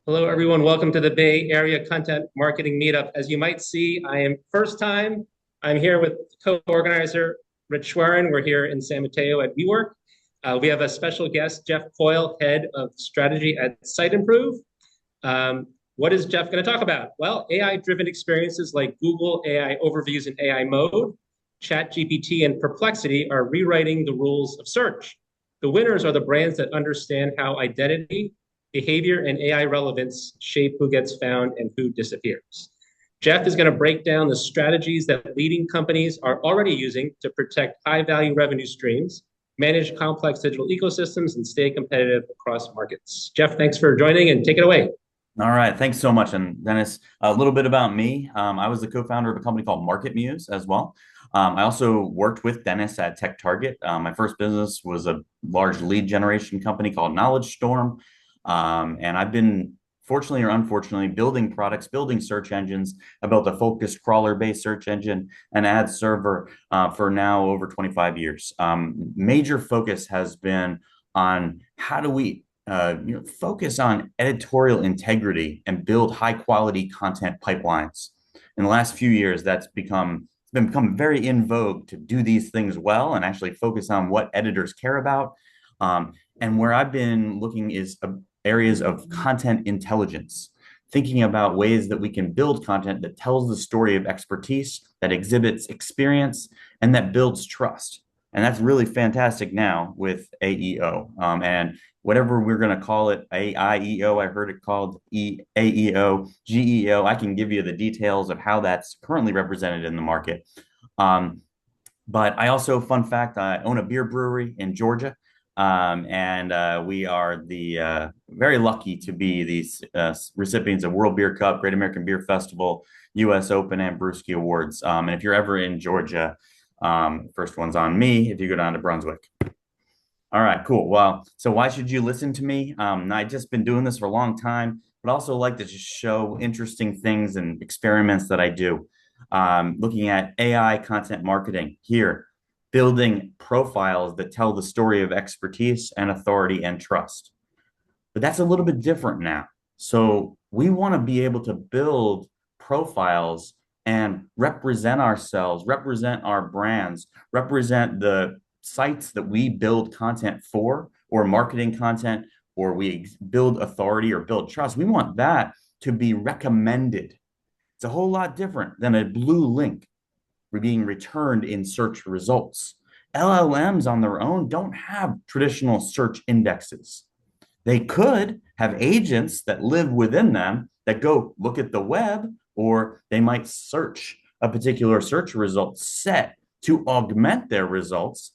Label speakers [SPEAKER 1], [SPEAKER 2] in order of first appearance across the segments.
[SPEAKER 1] Hello, everyone. Welcome to the Bay Area Content Marketing Meetup. As you might see, I am first time. I'm here with co-organizer Rich Schwerin. We're here in San Mateo at WeWork. We have a special guest, Jeff Coyle, head of strategy at Siteimprove. What is Jeff going to talk about? Well, AI-driven experiences like Google AI Overviews in AI Mode, ChatGPT, and Perplexity are rewriting the rules of search. The winners are the brands that understand how identity, behavior, and AI relevance shape who gets found and who disappears. Jeff is going to break down the strategies that leading companies are already using to protect high-value revenue streams, manage complex digital ecosystems, and stay competitive across markets. Jeff, thanks for joining, and take it away.
[SPEAKER 2] All right, thanks so much. And Dennis, a little bit about me. I was the co-founder of a company called Market Muse as well. I also worked with Dennis at Tech Target. My first business was a large lead generation company called Knowledge Storm. And I've been, fortunately or unfortunately, building products, building search engines. I built a focused crawler-based search engine and ad server for now over 25 years. Major focus has been on how do we focus on editorial integrity and build high quality content pipelines. In the last few years, it's become very in vogue to do these things well and actually focus on what editors care about. And where I've been looking is areas of content intelligence, thinking about ways that we can build content that tells the story of expertise, that exhibits experience, and that builds trust. And that's really fantastic now with AEO. And whatever we're going to call it, AIEO, I heard it called AEO, GEO. I can give you the details of how that's currently represented in the market. But I also, fun fact, I own a beer brewery in Georgia. And we are the very lucky to be these recipients of World Beer Cup, Great American Beer Festival, US Open, and Brewski Awards. And if you're ever in Georgia, first one's on me if you go down to Brunswick. All right, cool. Well, so why should you listen to me? I've just been doing this for a long time, but also like to just show interesting things and experiments that I do. Looking at AI content marketing here, building profiles that tell the story of expertise and authority and trust. But that's a little bit different now. So we want to be able to build profiles and represent ourselves, represent our brands, represent the sites that we build content for, or marketing content, or we build authority or build trust. We want that to be recommended. It's a whole lot different than a blue link being returned in search results. LLMs on their own don't have traditional search indexes. They could have agents that live within them that go look at the web, or they might search a particular search result set to augment their results.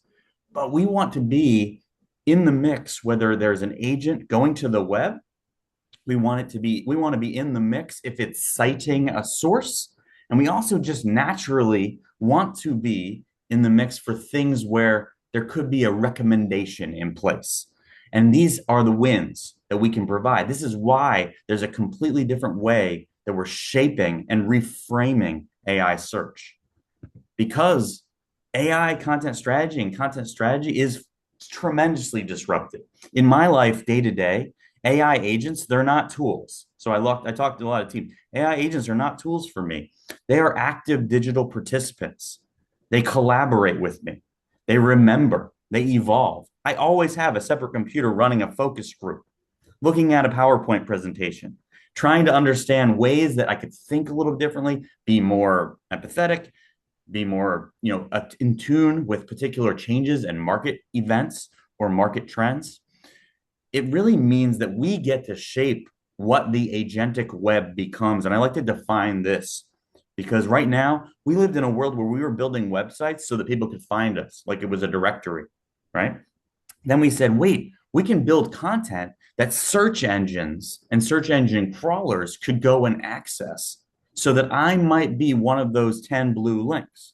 [SPEAKER 2] But we want to be in the mix, whether there's an agent going to the web. We want to be in the mix if it's citing a source. And we also just naturally want to be in the mix for things where there could be a recommendation in place. And these are the wins that we can provide. This is why there's a completely different way that we're shaping and reframing AI search. Because AI content strategy and content strategy is tremendously disruptive. In my life, day to day, AI agents, they're not tools. So I talked to a lot of teams. AI agents are not tools for me. They are active digital participants. They collaborate with me. They remember. They evolve. I always have a separate computer running a focus group, looking at a PowerPoint presentation, trying to understand ways that I could think a little differently, be more empathetic, be more, in tune with particular changes and market events or market trends. It really means that we get to shape what the agentic web becomes. And I like to define this because right now we lived in a world where we were building websites so that people could find us like it was a directory, right? Then we said, wait, we can build content that search engines and search engine crawlers could go and access so that I might be one of those 10 blue links.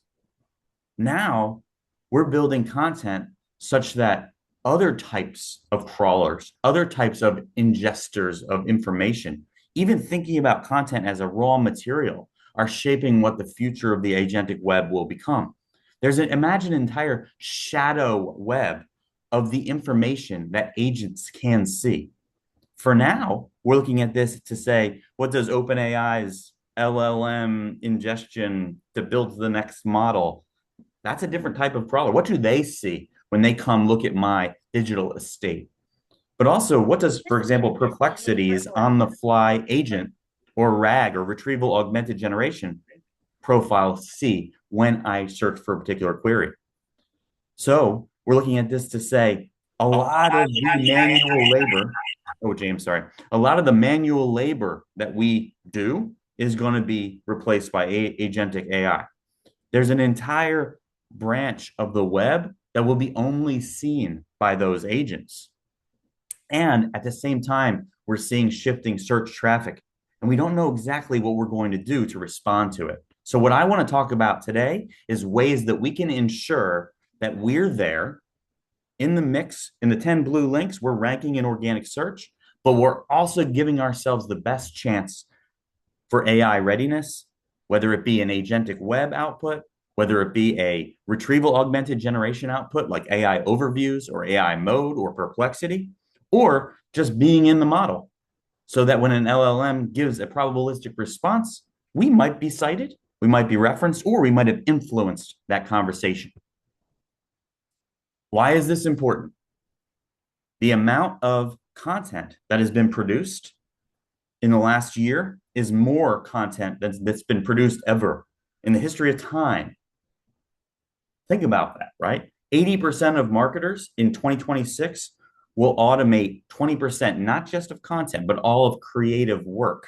[SPEAKER 2] Now we're building content such that other types of crawlers, other types of ingesters of information, even thinking about content as a raw material, are shaping what the future of the agentic web will become. Imagine an entire shadow web of the information that agents can see. For now, we're looking at this to say, what does OpenAI's LLM ingestion to build the next model? That's a different type of crawler. What do they see when they come look at my digital estate? But also, what does, for example, Perplexity's on the fly agent or RAG or retrieval augmented generation profile see when I search for a particular query? So we're looking at this to say a lot of the manual labor, oh, James, sorry, a lot of the manual labor that we do is going to be replaced by agentic AI. There's an entire branch of the web that will be only seen by those agents. And at the same time, we're seeing shifting search traffic, and we don't know exactly what we're going to do to respond to it. So, what I want to talk about today is ways that we can ensure that we're there in the mix. In the 10 blue links, we're ranking in organic search, but we're also giving ourselves the best chance for AI readiness, whether it be an agentic web output, whether it be a retrieval augmented generation output like AI overviews or AI mode or Perplexity, or just being in the model so that when an LLM gives a probabilistic response, we might be cited, we might be referenced, or we might have influenced that conversation. Why is this important? The amount of content that has been produced in the last year is more content that's been produced ever in the history of time. Think about that, right? 80% of marketers in 2026 will automate 20%, not just of content, but all of creative work,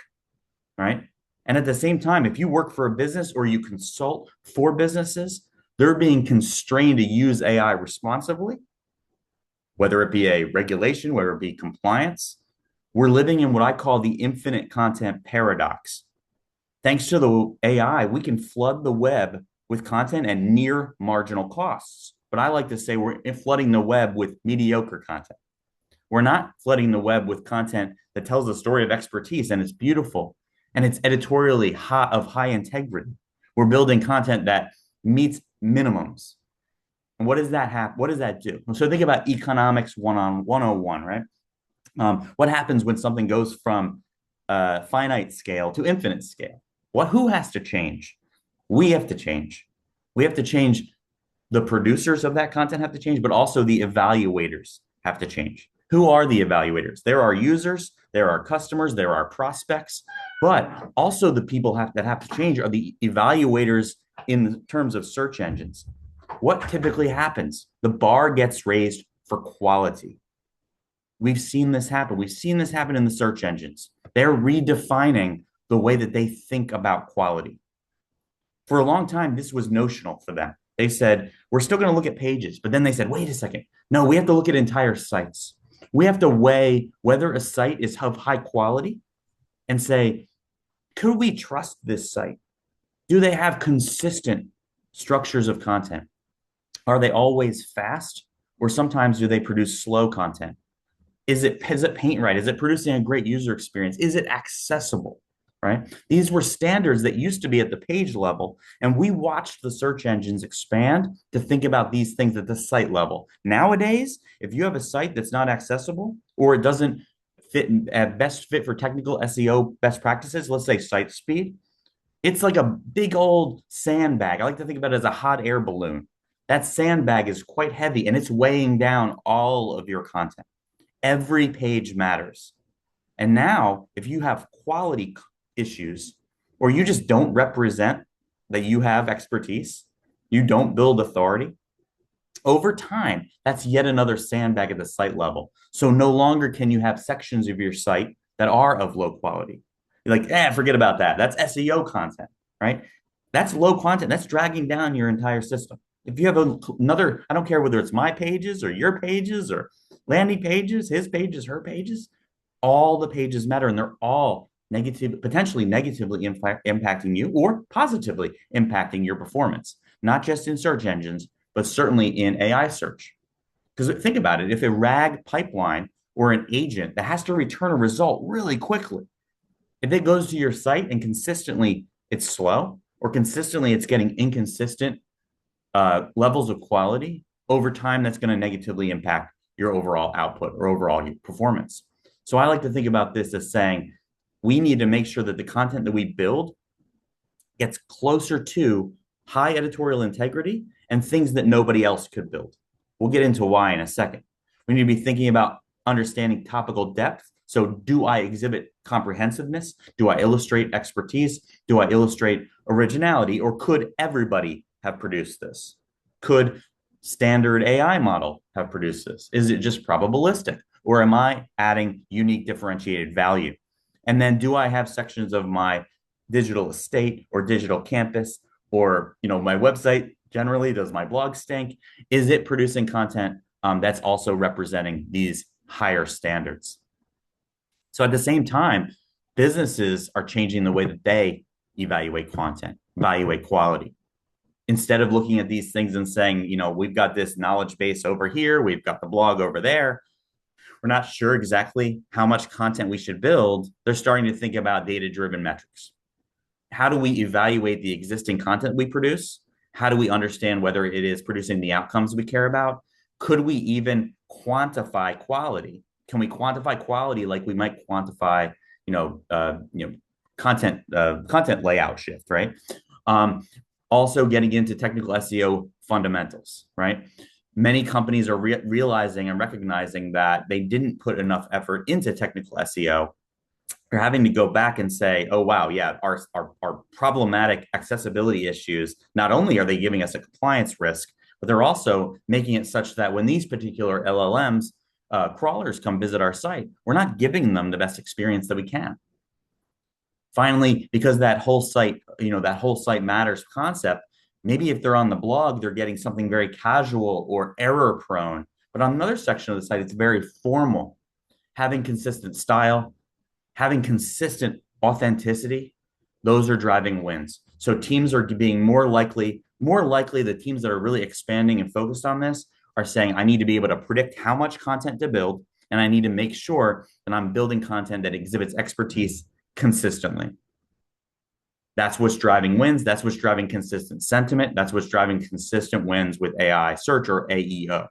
[SPEAKER 2] right? And at the same time, if you work for a business or you consult for businesses, they're being constrained to use AI responsibly, whether it be a regulation, whether it be compliance. We're living in what I call the infinite content paradox. Thanks to the AI, we can flood the web with content at near marginal costs. But I like to say we're flooding the web with mediocre content. We're not flooding the web with content that tells a story of expertise and it's beautiful and it's editorially of high integrity. We're building content that meets minimums. And what does that have? What does that do? So think about economics 101, right? What happens when something goes from finite scale to infinite scale? Who has to change? We have to change. We have to change. The producers of that content have to change, but also the evaluators have to change. Who are the evaluators? There are users, there are customers, there are prospects, but also the people that have to change are the evaluators in terms of search engines. What typically happens? The bar gets raised for quality. We've seen this happen. We've seen this happen in the search engines. They're redefining the way that they think about quality. For a long time, this was notional for them. They said, we're still going to look at pages. But then they said, wait a second. No, we have to look at entire sites. We have to weigh whether a site is of high quality and say, could we trust this site? Do they have consistent structures of content? Are they always fast? Or sometimes do they produce slow content? Is it paint right? Is it producing a great user experience? Is it accessible? Right? These were standards that used to be at the page level, and we watched the search engines expand to think about these things at the site level. Nowadays, if you have a site that's not accessible or it doesn't best fit for technical SEO best practices, let's say site speed, it's like a big old sandbag. I like to think about it as a hot air balloon. That sandbag is quite heavy and it's weighing down all of your content. Every page matters. And now, if you have quality issues, or you just don't represent that you have expertise, you don't build authority, over time, that's yet another sandbag at the site level. So no longer can you have sections of your site that are of low quality. You're like, forget about that. That's SEO content, right? That's low content. That's dragging down your entire system. If you have another, I don't care whether it's my pages or your pages or landing pages, his pages, her pages, all the pages matter and they're all potentially negatively impacting you or positively impacting your performance, not just in search engines, but certainly in AI search. Because think about it, if a RAG pipeline or an agent that has to return a result really quickly, if it goes to your site and consistently it's slow or consistently it's getting inconsistent levels of quality, over time that's going to negatively impact your overall output or overall performance. So I like to think about this as saying we need to make sure that the content that we build gets closer to high editorial integrity and things that nobody else could build. We'll get into why in a second. We need to be thinking about understanding topical depth. So, do I exhibit comprehensiveness? Do I illustrate expertise? Do I illustrate originality? Or could everybody have produced this? Could standard AI model have produced this? Is it just probabilistic? Or am I adding unique differentiated value? And then do I have sections of my digital estate or digital campus or my website generally? Does my blog stink? Is it producing content that's also representing these higher standards? So at the same time, businesses are changing the way that they evaluate content, evaluate quality. Instead of looking at these things and saying, we've got this knowledge base over here, we've got the blog over there, we're not sure exactly how much content we should build, they're starting to think about data-driven metrics. How do we evaluate the existing content we produce? How do we understand whether it is producing the outcomes we care about? Could we even quantify quality? Can we quantify quality like we might quantify, content layout shift, right? Also getting into technical SEO fundamentals, right? Many companies are realizing and recognizing that they didn't put enough effort into technical SEO. They're having to go back and say, oh, wow, yeah, our problematic accessibility issues, not only are they giving us a compliance risk, but they're also making it such that when these particular LLMs, crawlers come visit our site, we're not giving them the best experience that we can. Finally, because that whole site matters concept, maybe if they're on the blog, they're getting something very casual or error prone. But on another section of the site, it's very formal. Having consistent style, having consistent authenticity, those are driving wins. So teams are being more likely, the teams that are really expanding and focused on this are saying, I need to be able to predict how much content to build, and I need to make sure that I'm building content that exhibits expertise consistently. That's what's driving wins. That's what's driving consistent sentiment. That's what's driving consistent wins with AI search or AEO.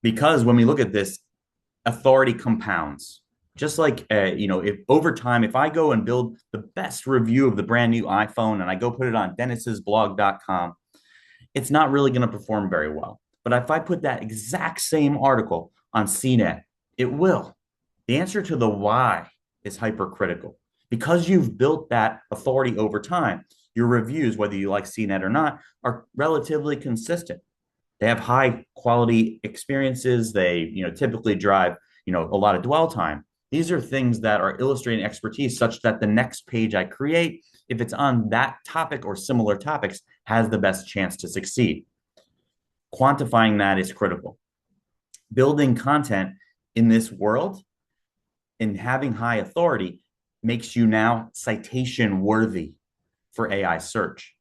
[SPEAKER 2] Because when we look at this, authority compounds. Just like, if over time, if I go and build the best review of the brand new iPhone and I go put it on dennis'sblog.com, it's not really going to perform very well. But if I put that exact same article on CNET, it will. The answer to the why is hypercritical. Because you've built that authority over time, your reviews, whether you like CNET or not, are relatively consistent. They have high quality experiences. They, typically drive, a lot of dwell time. These are things that are illustrating expertise such that the next page I create, if it's on that topic or similar topics, has the best chance to succeed. Quantifying that is critical. Building content in this world and having high authority makes you now citation worthy for AI search.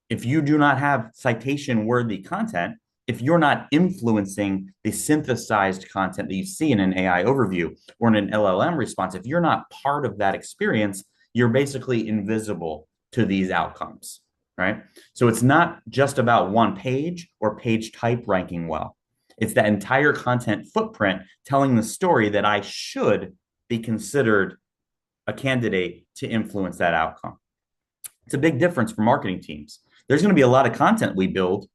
[SPEAKER 2] If you do not have citation worthy content, if you're not influencing the synthesized content that you see in an AI overview or in an LLM response, if you're not part of that experience, you're basically invisible to these outcomes, right? So it's not just about one page or page type ranking well. It's that entire content footprint telling the story that I should be considered a candidate to influence that outcome. It's a big difference for marketing teams. There's going to be a lot of content we build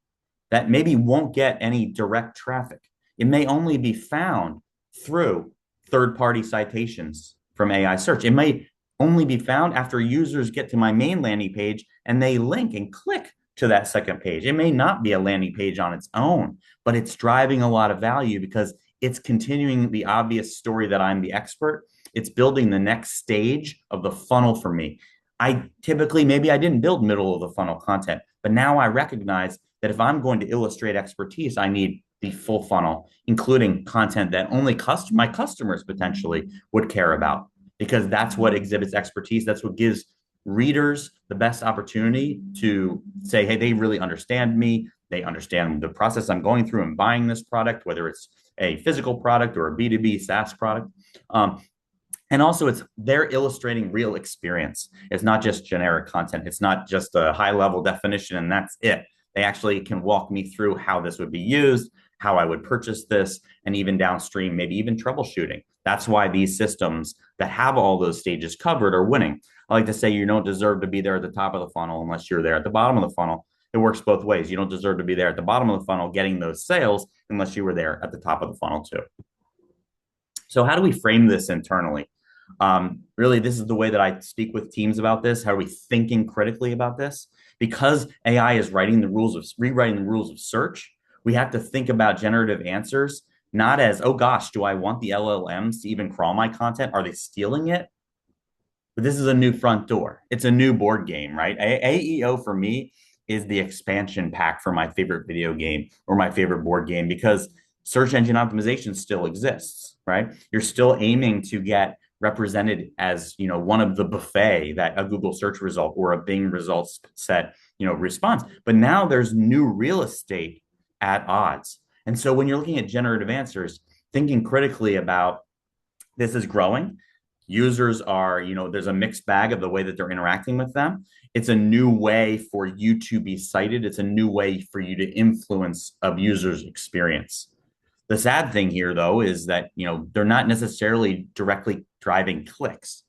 [SPEAKER 2] that maybe won't get any direct traffic. It may only be found through third-party citations from AI search. It may only be found after users get to my main landing page and they link and click to that second page. It may not be a landing page on its own, but it's driving a lot of value because it's continuing the obvious story that I'm the expert. It's building the next stage of the funnel for me. Maybe I didn't build middle of the funnel content, but now I recognize that if I'm going to illustrate expertise, I need the full funnel, including content that only my customers potentially would care about, because that's what exhibits expertise. That's what gives readers the best opportunity to say, hey, they really understand me. They understand the process I'm going through in buying this product, whether it's a physical product or a B2B SaaS product. And also, they're illustrating real experience. It's not just generic content. It's not just a high-level definition, and that's it. They actually can walk me through how this would be used, how I would purchase this, and even downstream, maybe even troubleshooting. That's why these systems that have all those stages covered are winning. I like to say you don't deserve to be there at the top of the funnel unless you're there at the bottom of the funnel. It works both ways. You don't deserve to be there at the bottom of the funnel getting those sales unless you were there at the top of the funnel too. So how do we frame this internally? Really, this is the way that I speak with teams about this. How are we thinking critically about this? Because AI is rewriting the rules of search, we have to think about generative answers not as, oh gosh, do I want the LLMs to even crawl my content? Are they stealing it? But this is a new front door. It's a new board game, right? AEO for me is the expansion pack for my favorite video game or my favorite board game because search engine optimization still exists, right? You're still aiming to get represented as, one of the buffet that a Google search result or a Bing results set, response. But now there's new real estate at odds. And so when you're looking at generative answers, thinking critically about this is growing. Users are, there's a mixed bag of the way that they're interacting with them. It's a new way for you to be cited. It's a new way for you to influence a user's experience. The sad thing here, though, is that, they're not necessarily directly driving clicks.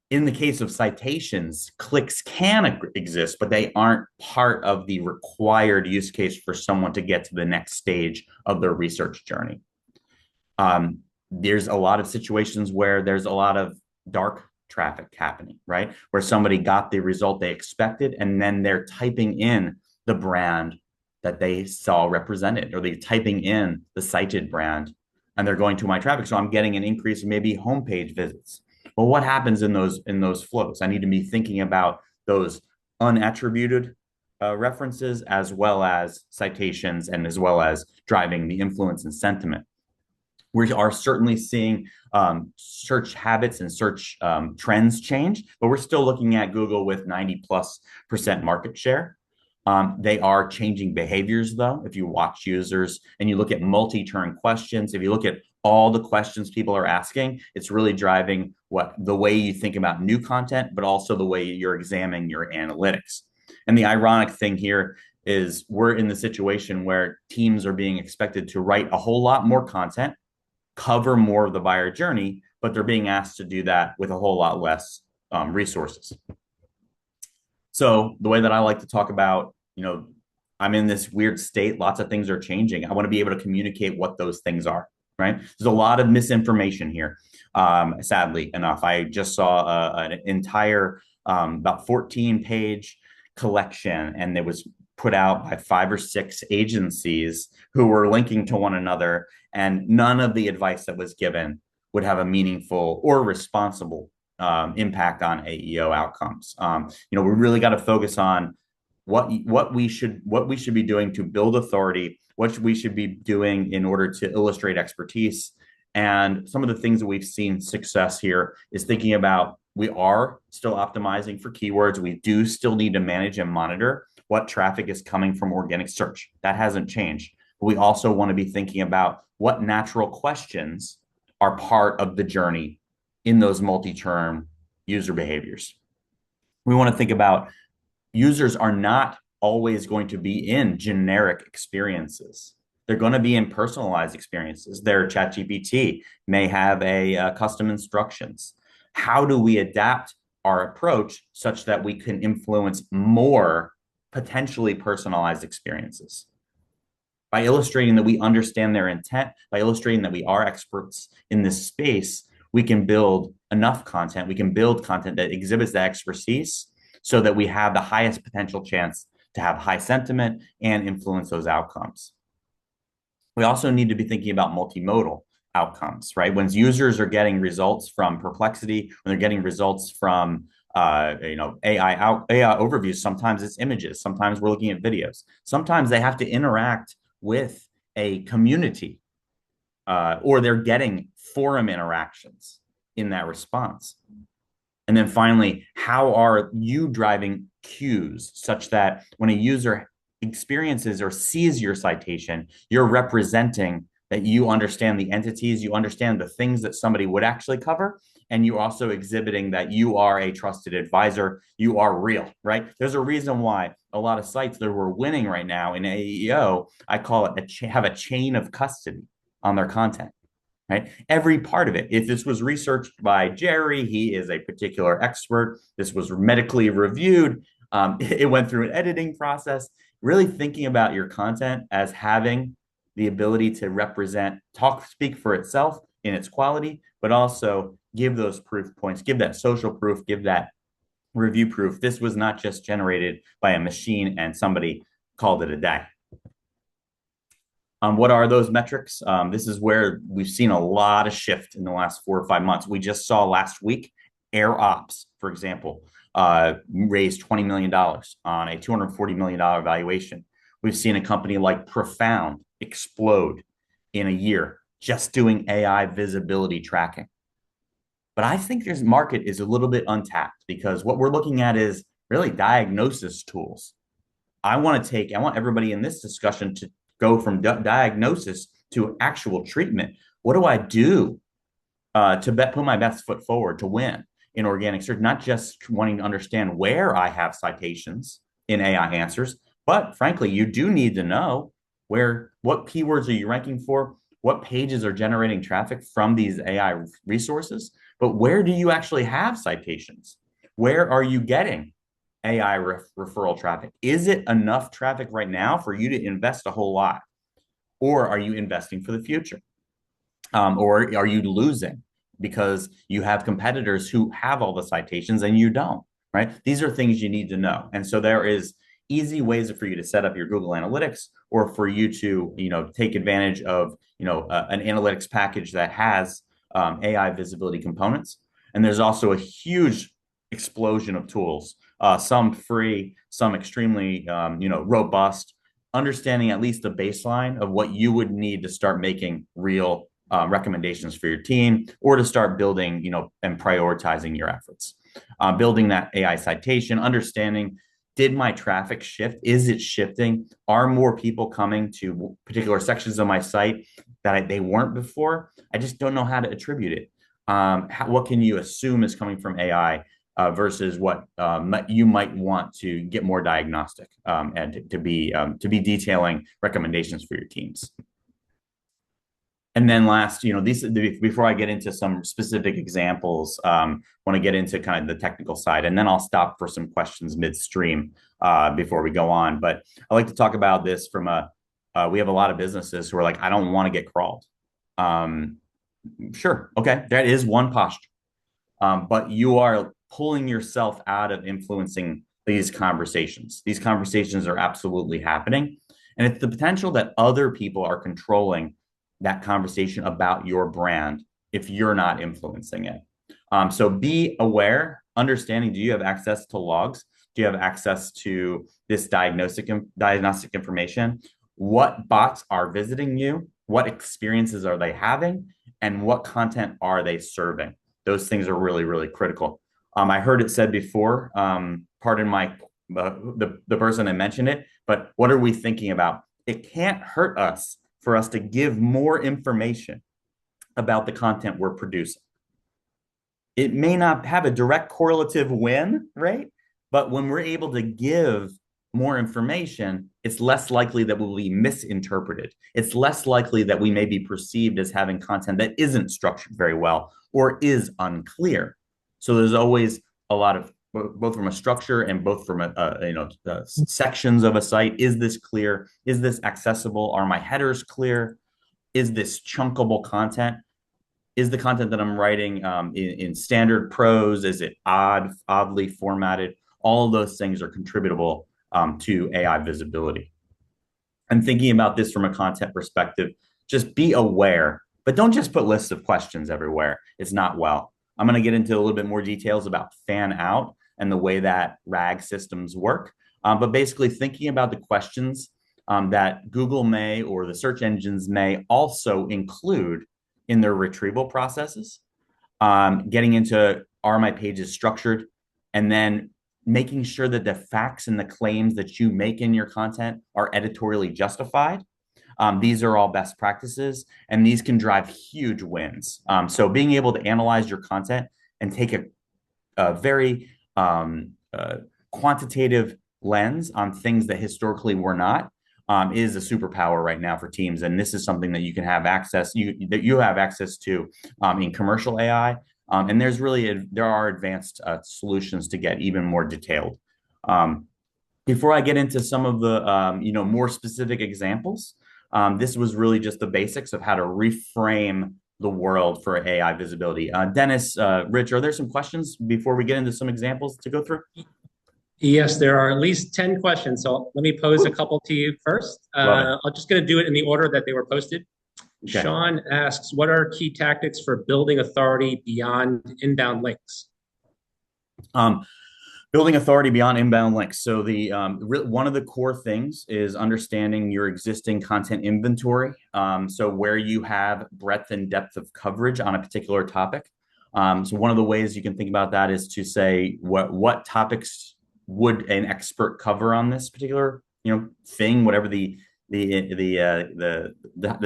[SPEAKER 2] In the case of citations, clicks can exist, but they aren't part of the required use case for someone to get to the next stage of their research journey. There's a lot of situations where there's a lot of dark traffic happening, right? Where somebody got the result they expected, and then they're typing in the brand that they saw represented, or they're typing in the cited brand, and they're going to my traffic. So I'm getting an increase in maybe homepage visits. Well, what happens in those flows? I need to be thinking about those unattributed references as well as citations and as well as driving the influence and sentiment. We are certainly seeing search habits and search trends change, but we're still looking at Google with 90+% market share. They are changing behaviors, though. If you watch users and you look at multi-turn questions, if you look at all the questions people are asking, it's really driving the way you think about new content, but also the way you're examining your analytics. And the ironic thing here is we're in the situation where teams are being expected to write a whole lot more content, cover more of the buyer journey, but they're being asked to do that with a whole lot less resources. So the way that I like to talk about, I'm in this weird state, lots of things are changing. I want to be able to communicate what those things are, right? There's a lot of misinformation here, sadly enough. I just saw an entire about 14-page collection, and it was put out by 5 or 6 agencies who were linking to one another, and none of the advice that was given would have a meaningful or responsible impact on AEO outcomes. We really got to focus on what we should be doing to build authority, what we should be doing in order to illustrate expertise. And some of the things that we've seen success here is thinking about, we are still optimizing for keywords. We do still need to manage and monitor what traffic is coming from organic search. That hasn't changed. But we also want to be thinking about what natural questions are part of the journey in those multi-term user behaviors. We want to think about users are not always going to be in generic experiences. They're going to be in personalized experiences. Their ChatGPT may have a custom instructions. How do we adapt our approach such that we can influence more potentially personalized experiences? By illustrating that we understand their intent, by illustrating that we are experts in this space, we can build enough content. We can build content that exhibits that expertise so that we have the highest potential chance to have high sentiment and influence those outcomes. We also need to be thinking about multimodal outcomes, right? When users are getting results from Perplexity, when they're getting results from AI overviews, sometimes it's images, sometimes we're looking at videos, sometimes they have to interact with a community, or they're getting forum interactions in that response. And then finally, how are you driving cues such that when a user experiences or sees your citation, you're representing that you understand the entities, you understand the things that somebody would actually cover, and you also exhibiting that you are a trusted advisor, you are real, right? There's a reason why a lot of sites that we're winning right now in AEO, I call it have a chain of custody on their content, right? Every part of it. If this was researched by Jerry, he is a particular expert. This was medically reviewed. It went through an editing process. Really thinking about your content as having the ability to represent, speak for itself in its quality, but also give those proof points, give that social proof, give that review proof. This was not just generated by a machine and somebody called it a day. What are those metrics? This is where we've seen a lot of shift in the last 4 or 5 months. We just saw last week, Air Ops, for example, raised $20 million on a $240 million valuation. We've seen a company like Profound explode in a year just doing AI visibility tracking. But I think this market is a little bit untapped because what we're looking at is really diagnosis tools. I want everybody in this discussion to go from diagnosis to actual treatment. What do I do to put my best foot forward to win in organic search? Not just wanting to understand where I have citations in AI answers, but frankly, you do need to know what keywords are you ranking for, what pages are generating traffic from these AI resources, but where do you actually have citations? Where are you getting AI referral traffic? Is it enough traffic right now for you to invest a whole lot? Or are you investing for the future? Or are you losing because you have competitors who have all the citations and you don't, right? These are things you need to know. And so there is easy ways for you to set up your Google Analytics or for you to, take advantage of, an analytics package that has AI visibility components. And there's also a huge explosion of tools, some free, some extremely, robust, understanding at least the baseline of what you would need to start making real recommendations for your team or to start building, and prioritizing your efforts. Building that AI citation, understanding, did my traffic shift? Is it shifting? Are more people coming to particular sections of my site that they weren't before? I just don't know how to attribute it. What can you assume is coming from AI versus what you might want to get more diagnostic and to be detailing recommendations for your teams. And then last, before I get into some specific examples, want to get into kind of the technical side, and then I'll stop for some questions midstream before we go on. But I like to talk about this from we have a lot of businesses who are like, I don't want to get crawled. Sure, okay, that is one posture, but you are pulling yourself out of influencing these conversations. These conversations are absolutely happening, and it's the potential that other people are controlling that conversation about your brand if you're not influencing it. So be aware, understanding, do you have access to logs? Do you have access to this diagnostic information? What bots are visiting you? What experiences are they having? And what content are they serving? Those things are really, really critical. I heard it said before, pardon my, the person that mentioned it, but what are we thinking about? It can't hurt us for us to give more information about the content we're producing. It may not have a direct correlative win, right? But when we're able to give more information, it's less likely that we'll be misinterpreted. It's less likely that we may be perceived as having content that isn't structured very well or is unclear. So there's always a lot of, both from a structure and both from sections of a site. Is this clear? Is this accessible? Are my headers clear? Is this chunkable content? Is the content that I'm writing in standard prose? Is it oddly formatted? All of those things are contributable to AI visibility. And thinking about this from a content perspective, just be aware, but don't just put lists of questions everywhere. It's not well. I'm going to get into a little bit more details about fan out and the way that RAG systems work. But basically thinking about the questions that Google may or the search engines may also include in their retrieval processes, getting into, are my pages structured, and then making sure that the facts and the claims that you make in your content are editorially justified. These are all best practices, and these can drive huge wins. So being able to analyze your content and take a very quantitative lens on things that historically were not is a superpower right now for teams. And this is something that you can have access that you have access to in commercial AI. And there are advanced solutions to get even more detailed. Before I get into some of the more specific examples, this was really just the basics of how to reframe the world for AI visibility. Dennis, Rich, are there some questions before we get into some examples to go through?
[SPEAKER 1] Yes, there are at least 10 questions. So let me pose a couple to you first.
[SPEAKER 2] Love it.
[SPEAKER 1] I'm just going to do it in the order that they were posted.
[SPEAKER 2] Okay.
[SPEAKER 1] Sean asks, what are key tactics for building authority beyond inbound links?
[SPEAKER 2] Building authority beyond inbound links. So one of the core things is understanding your existing content inventory. So where you have breadth and depth of coverage on a particular topic. So one of the ways you can think about that is to say what topics would an expert cover on this particular thing, whatever the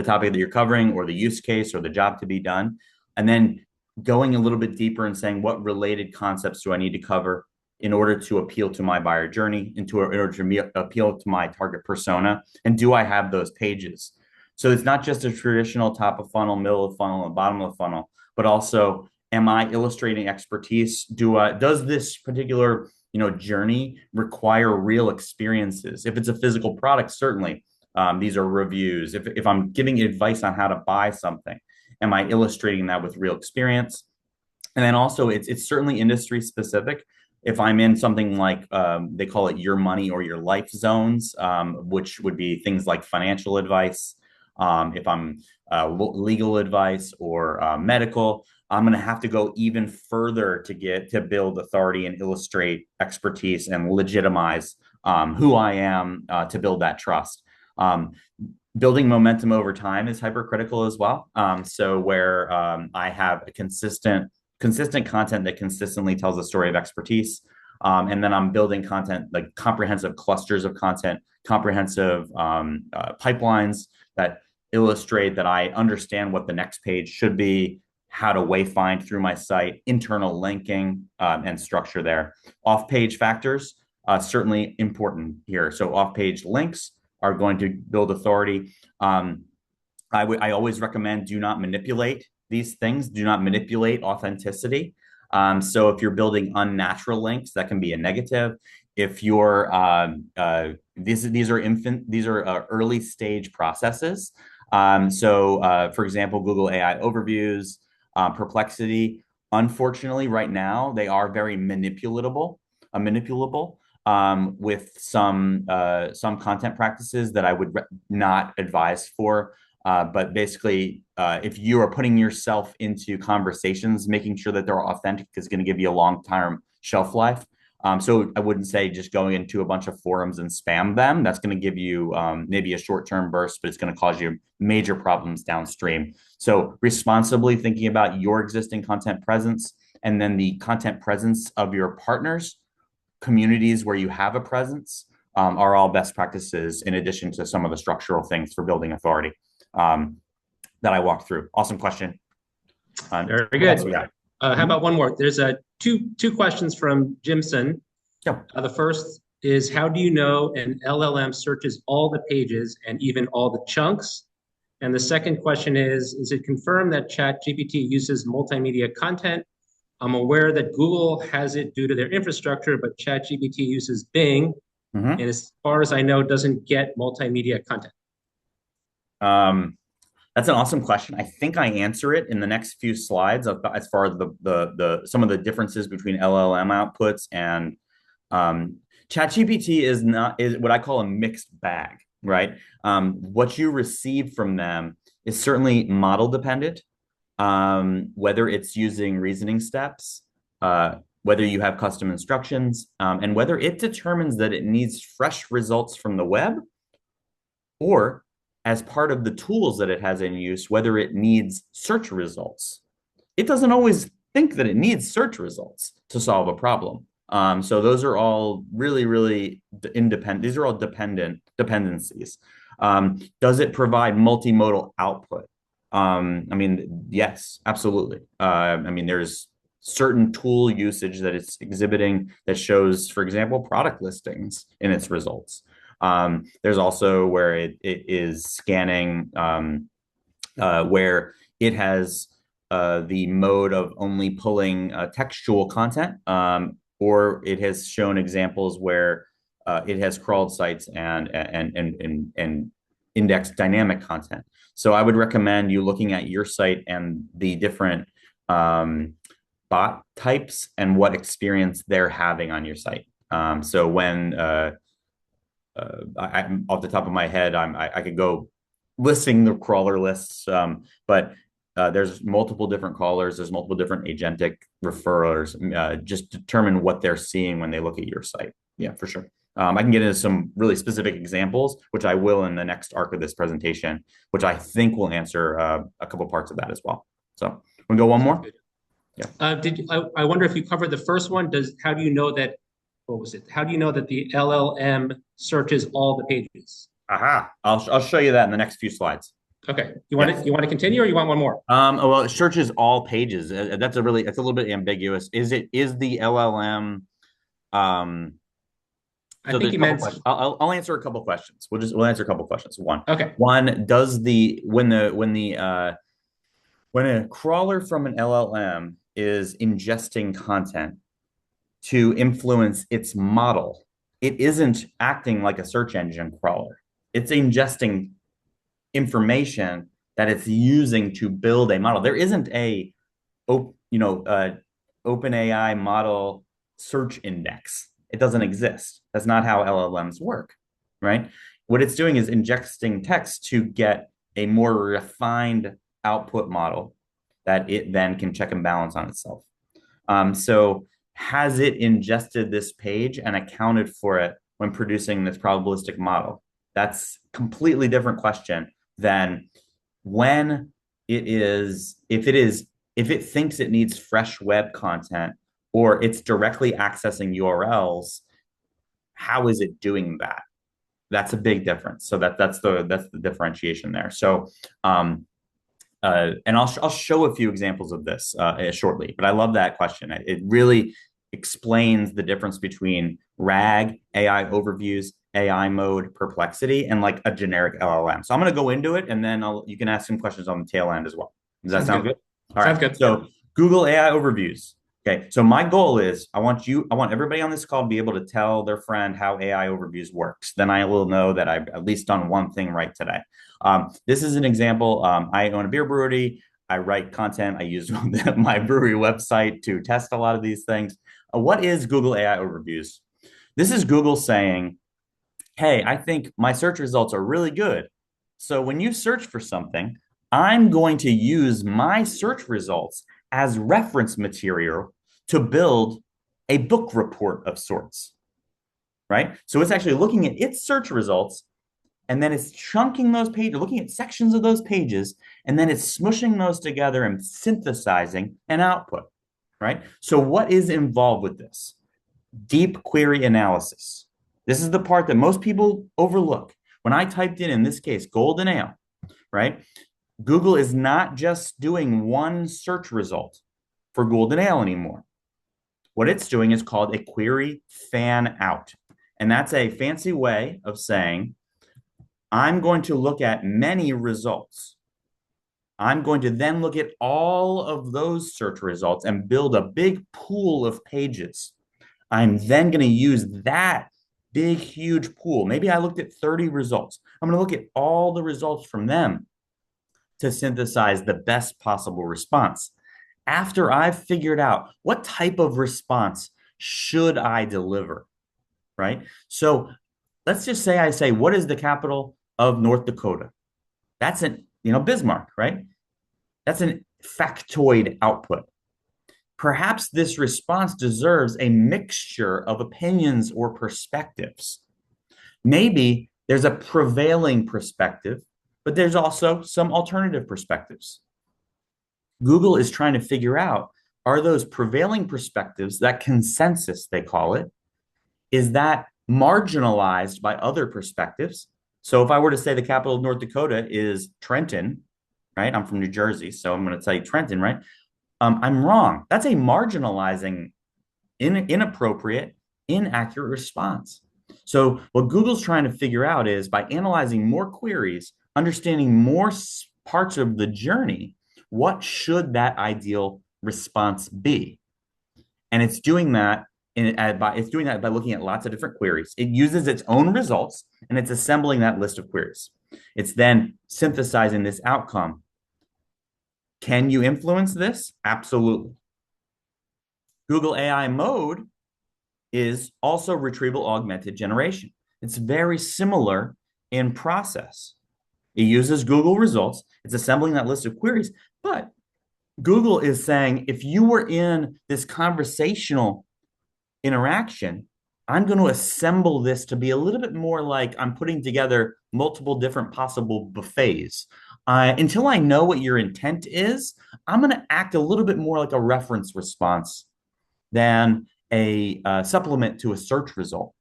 [SPEAKER 2] topic that you're covering, or the use case, or the job to be done, and then going a little bit deeper and saying what related concepts do I need to cover in order to appeal to my buyer journey, in order to appeal to my target persona, and do I have those pages? So it's not just a traditional top of funnel, middle of funnel, and bottom of funnel, but also, am I illustrating expertise? Does this particular journey require real experiences? If it's a physical product, certainly. These are reviews. If I'm giving advice on how to buy something, am I illustrating that with real experience? And then also, it's certainly industry specific. If I'm in something like they call it your money or your life zones, which would be things like financial advice, if I'm legal advice or medical, I'm going to have to go even further to build authority and illustrate expertise and legitimize who I am to build that trust. Building momentum over time is hypercritical as well. So where I have a consistent content that consistently tells a story of expertise, and then I'm building content, like comprehensive clusters of content, comprehensive pipelines that illustrate that I understand what the next page should be, how to wayfind through my site, internal linking, and structure there. Off-page factors, certainly important here. So off-page links are going to build authority. I always recommend do not manipulate these things. Do not manipulate authenticity. So if you're building unnatural links, that can be a negative. If you're these are early stage processes. For example, Google AI overviews, Perplexity. Unfortunately, right now they are very manipulable with some content practices that I would not advise for. But basically, if you are putting yourself into conversations, making sure that they're authentic is going to give you a long-term shelf life. So I wouldn't say just going into a bunch of forums and spam them. That's going to give you maybe a short-term burst, but it's going to cause you major problems downstream. So responsibly thinking about your existing content presence and then the content presence of your partners, communities where you have a presence, are all best practices in addition to some of the structural things for building authority that I walked through. Awesome question.
[SPEAKER 1] Very good. How about one more? There's two questions from Jimson.
[SPEAKER 2] Yep.
[SPEAKER 1] The first is, how do you know an LLM searches all the pages and even all the chunks? And the second question is it confirmed that ChatGPT uses multimedia content? I'm aware that Google has it due to their infrastructure, but ChatGPT uses Bing, and as far as I know, doesn't get multimedia content.
[SPEAKER 2] That's an awesome question. I think I answer it in the next few slides as far as the some of the differences between LLM outputs and ChatGPT is what I call a mixed bag, right? What you receive from them is certainly model dependent, whether it's using reasoning steps, whether you have custom instructions, and whether it determines that it needs fresh results from the web, or as part of the tools that it has in use, whether it needs search results. It doesn't always think that it needs search results to solve a problem. So those are all really, really independent. These are all dependencies. Does it provide multimodal output? I mean, yes, absolutely. I mean, there's certain tool usage that it's exhibiting that shows, for example, product listings in its results. There's also where it is scanning where it has the mode of only pulling textual content, or it has shown examples where it has crawled sites and indexed dynamic content. So I would recommend you looking at your site and the different bot types and what experience they're having on your site. So when off the top of my head, I could go listing the crawler lists, but there's multiple different callers, there's multiple different agentic referrers. Just determine what they're seeing when they look at your site. Yeah, for sure. I can get into some really specific examples, which I will in the next arc of this presentation, which I think will answer a couple parts of that as well. So we'll go one more.
[SPEAKER 1] Yeah. I wonder if you covered the first one. How do you know that? What was it? How do you know that the LLM searches all the pages?
[SPEAKER 2] Aha! I'll show you that in the next few slides.
[SPEAKER 1] Okay. You want to continue, or you want one more?
[SPEAKER 2] Well, it searches all pages. That's a little bit ambiguous. Is the LLM?
[SPEAKER 1] I think you meant.
[SPEAKER 2] I'll answer a couple questions. We'll answer a couple questions.
[SPEAKER 1] Okay.
[SPEAKER 2] One, does when a crawler from an LLM is ingesting content to influence its model, it isn't acting like a search engine crawler. It's ingesting information that it's using to build a model. There isn't a OpenAI model search index. It doesn't exist. That's not how LLMs work, right? What it's doing is ingesting text to get a more refined output model that it then can check and balance on itself. So has it ingested this page and accounted for it when producing this probabilistic model? That's a completely different question than when it is, if it thinks it needs fresh web content or it's directly accessing URLs, how is it doing that? That's a big difference. So that's the differentiation there. So and I'll show a few examples of this shortly, but I love that question. It really explains the difference between RAG, AI overviews, AI mode, Perplexity, and like a generic LLM. So I'm going to go into it, and then you can ask some questions on the tail end as well. Does that sound good? All right. Good. So Google AI overviews. Okay. So my goal is I want everybody on this call to be able to tell their friend how AI overviews works. Then I will know that I've at least done one thing right today. This is an example. I own a beer brewery. I write content. I use my brewery website to test a lot of these things. What is Google AI overviews? This is Google saying, hey, I think my search results are really good. So when you search for something, I'm going to use my search results as reference material to build a book report of sorts, right? So it's actually looking at its search results, and then it's chunking those pages, looking at sections of those pages, and then it's smushing those together and synthesizing an output, right? So what is involved with this? Deep query analysis. This is the part that most people overlook. When I typed in this case, golden ale, right? Google is not just doing one search result for golden ale anymore. What it's doing is called a query fan out. And that's a fancy way of saying, I'm going to look at many results. I'm going to then look at all of those search results and build a big pool of pages. I'm then going to use that big, huge pool. Maybe I looked at 30 results. I'm going to look at all the results from them to synthesize the best possible response. After I've figured out what type of response should I deliver, right? So let's just say I say, what is the capital of North Dakota? That's Bismarck, right? That's an factoid output. Perhaps this response deserves a mixture of opinions or perspectives. Maybe there's a prevailing perspective, but there's also some alternative perspectives. Google is trying to figure out, are those prevailing perspectives, that consensus they call it, is that marginalized by other perspectives? So if I were to say the capital of North Dakota is Trenton, right? I'm from New Jersey, so I'm going to tell you Trenton, right? I'm wrong. That's a marginalizing, inappropriate, inaccurate response. So what Google's trying to figure out is by analyzing more queries, understanding more parts of the journey, what should that ideal response be? And it's doing that by looking at lots of different queries. It uses its own results and it's assembling that list of queries. It's then synthesizing this outcome. Can you influence this? Absolutely. Google AI mode is also retrieval augmented generation. It's very similar in process. It uses Google results. It's assembling that list of queries, but Google is saying if you were in this conversational interaction, I'm going to assemble this to be a little bit more like I'm putting together multiple different possible buffets. Until I know what your intent is, I'm going to act a little bit more like a reference response than a supplement to a search result.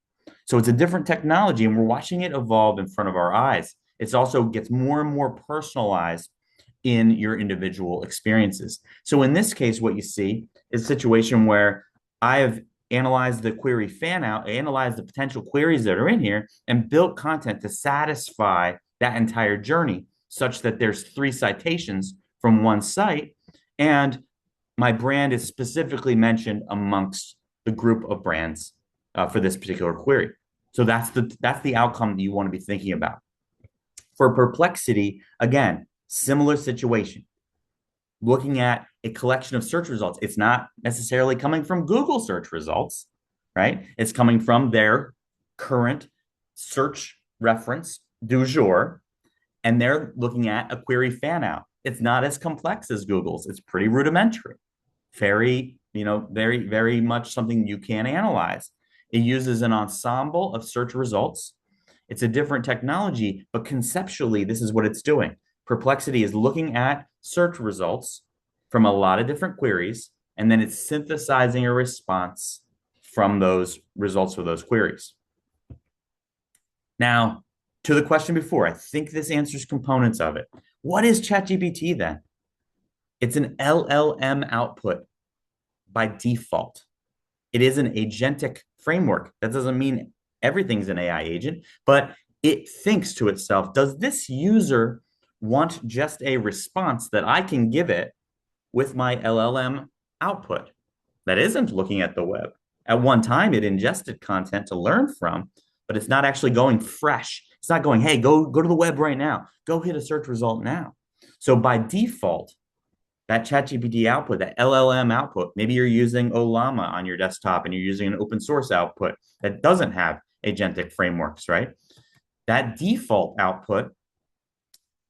[SPEAKER 2] So it's a different technology, and we're watching it evolve in front of our eyes. It also gets more and more personalized in your individual experiences. So in this case, what you see is a situation where I've analyzed the query fan out, analyzed the potential queries that are in here, and built content to satisfy that entire journey, such that there's 3 citations from one site, and my brand is specifically mentioned amongst the group of brands for this particular query. So that's the outcome that you want to be thinking about. For Perplexity, again, similar situation. Looking at a collection of search results, it's not necessarily coming from Google search results, right? It's coming from their current search reference du jour, and they're looking at a query fan out. It's not as complex as Google's. It's pretty rudimentary, very much something you can analyze. It uses an ensemble of search results. It's a different technology, but conceptually, this is what it's doing. Perplexity is looking at search results from a lot of different queries, and then it's synthesizing a response from those results for those queries. Now, to the question before, I think this answers components of it. What is ChatGPT then? It's an LLM output by default. It is an agentic framework. That doesn't mean everything's an AI agent, but it thinks to itself, does this user want just a response that I can give it with my LLM output that isn't looking at the web? At one time, it ingested content to learn from, but it's not actually going fresh. It's not going, hey, go to the web right now. Go hit a search result now. So by default, that ChatGPT output, that LLM output, maybe you're using Olama on your desktop and you're using an open source output that doesn't have agentic frameworks, right? That default output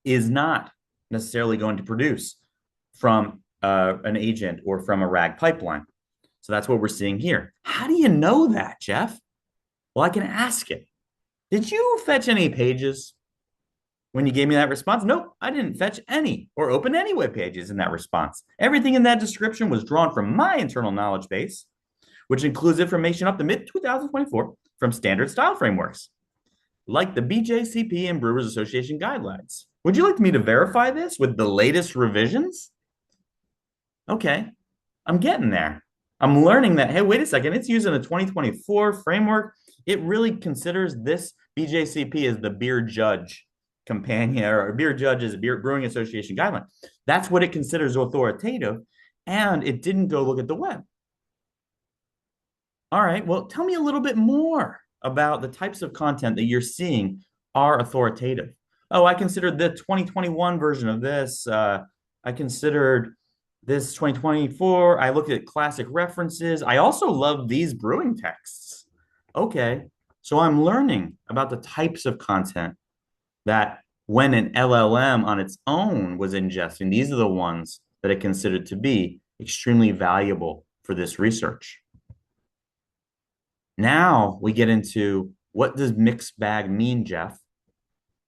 [SPEAKER 2] is not necessarily going to produce from an agent or from a RAG pipeline. So that's what we're seeing here. How do you know that, Jeff? Well, I can ask it. Did you fetch any pages when you gave me that response? Nope, I didn't fetch any or open any web pages in that response. Everything in that description was drawn from my internal knowledge base, which includes information up to mid-2024 from standard style frameworks, like the BJCP and Brewers Association guidelines. Would you like me to verify this with the latest revisions? Okay, I'm getting there. I'm learning that, hey, wait a second, it's using a 2024 framework. It really considers this BJCP as the beer judge companion, or beer judge is a beer brewing association guideline. That's what it considers authoritative, and it didn't go look at the web. All right, well, tell me a little bit more about the types of content that you're seeing are authoritative. Oh, I considered the 2021 version of this. I considered this 2024. I looked at classic references. I also love these brewing texts. Okay, so I'm learning about the types of content that when an LLM on its own was ingesting, these are the ones that it considered to be extremely valuable for this research. Now we get into, what does mixed bag mean, Jeff?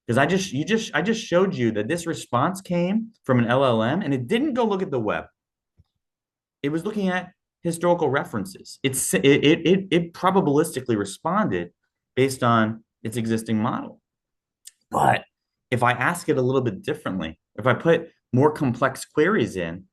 [SPEAKER 2] Because I just showed you that this response came from an LLM and it didn't go look at the web. It was looking at historical references. It probabilistically responded based on its existing model. But if I ask it a little bit differently, if I put more complex queries in,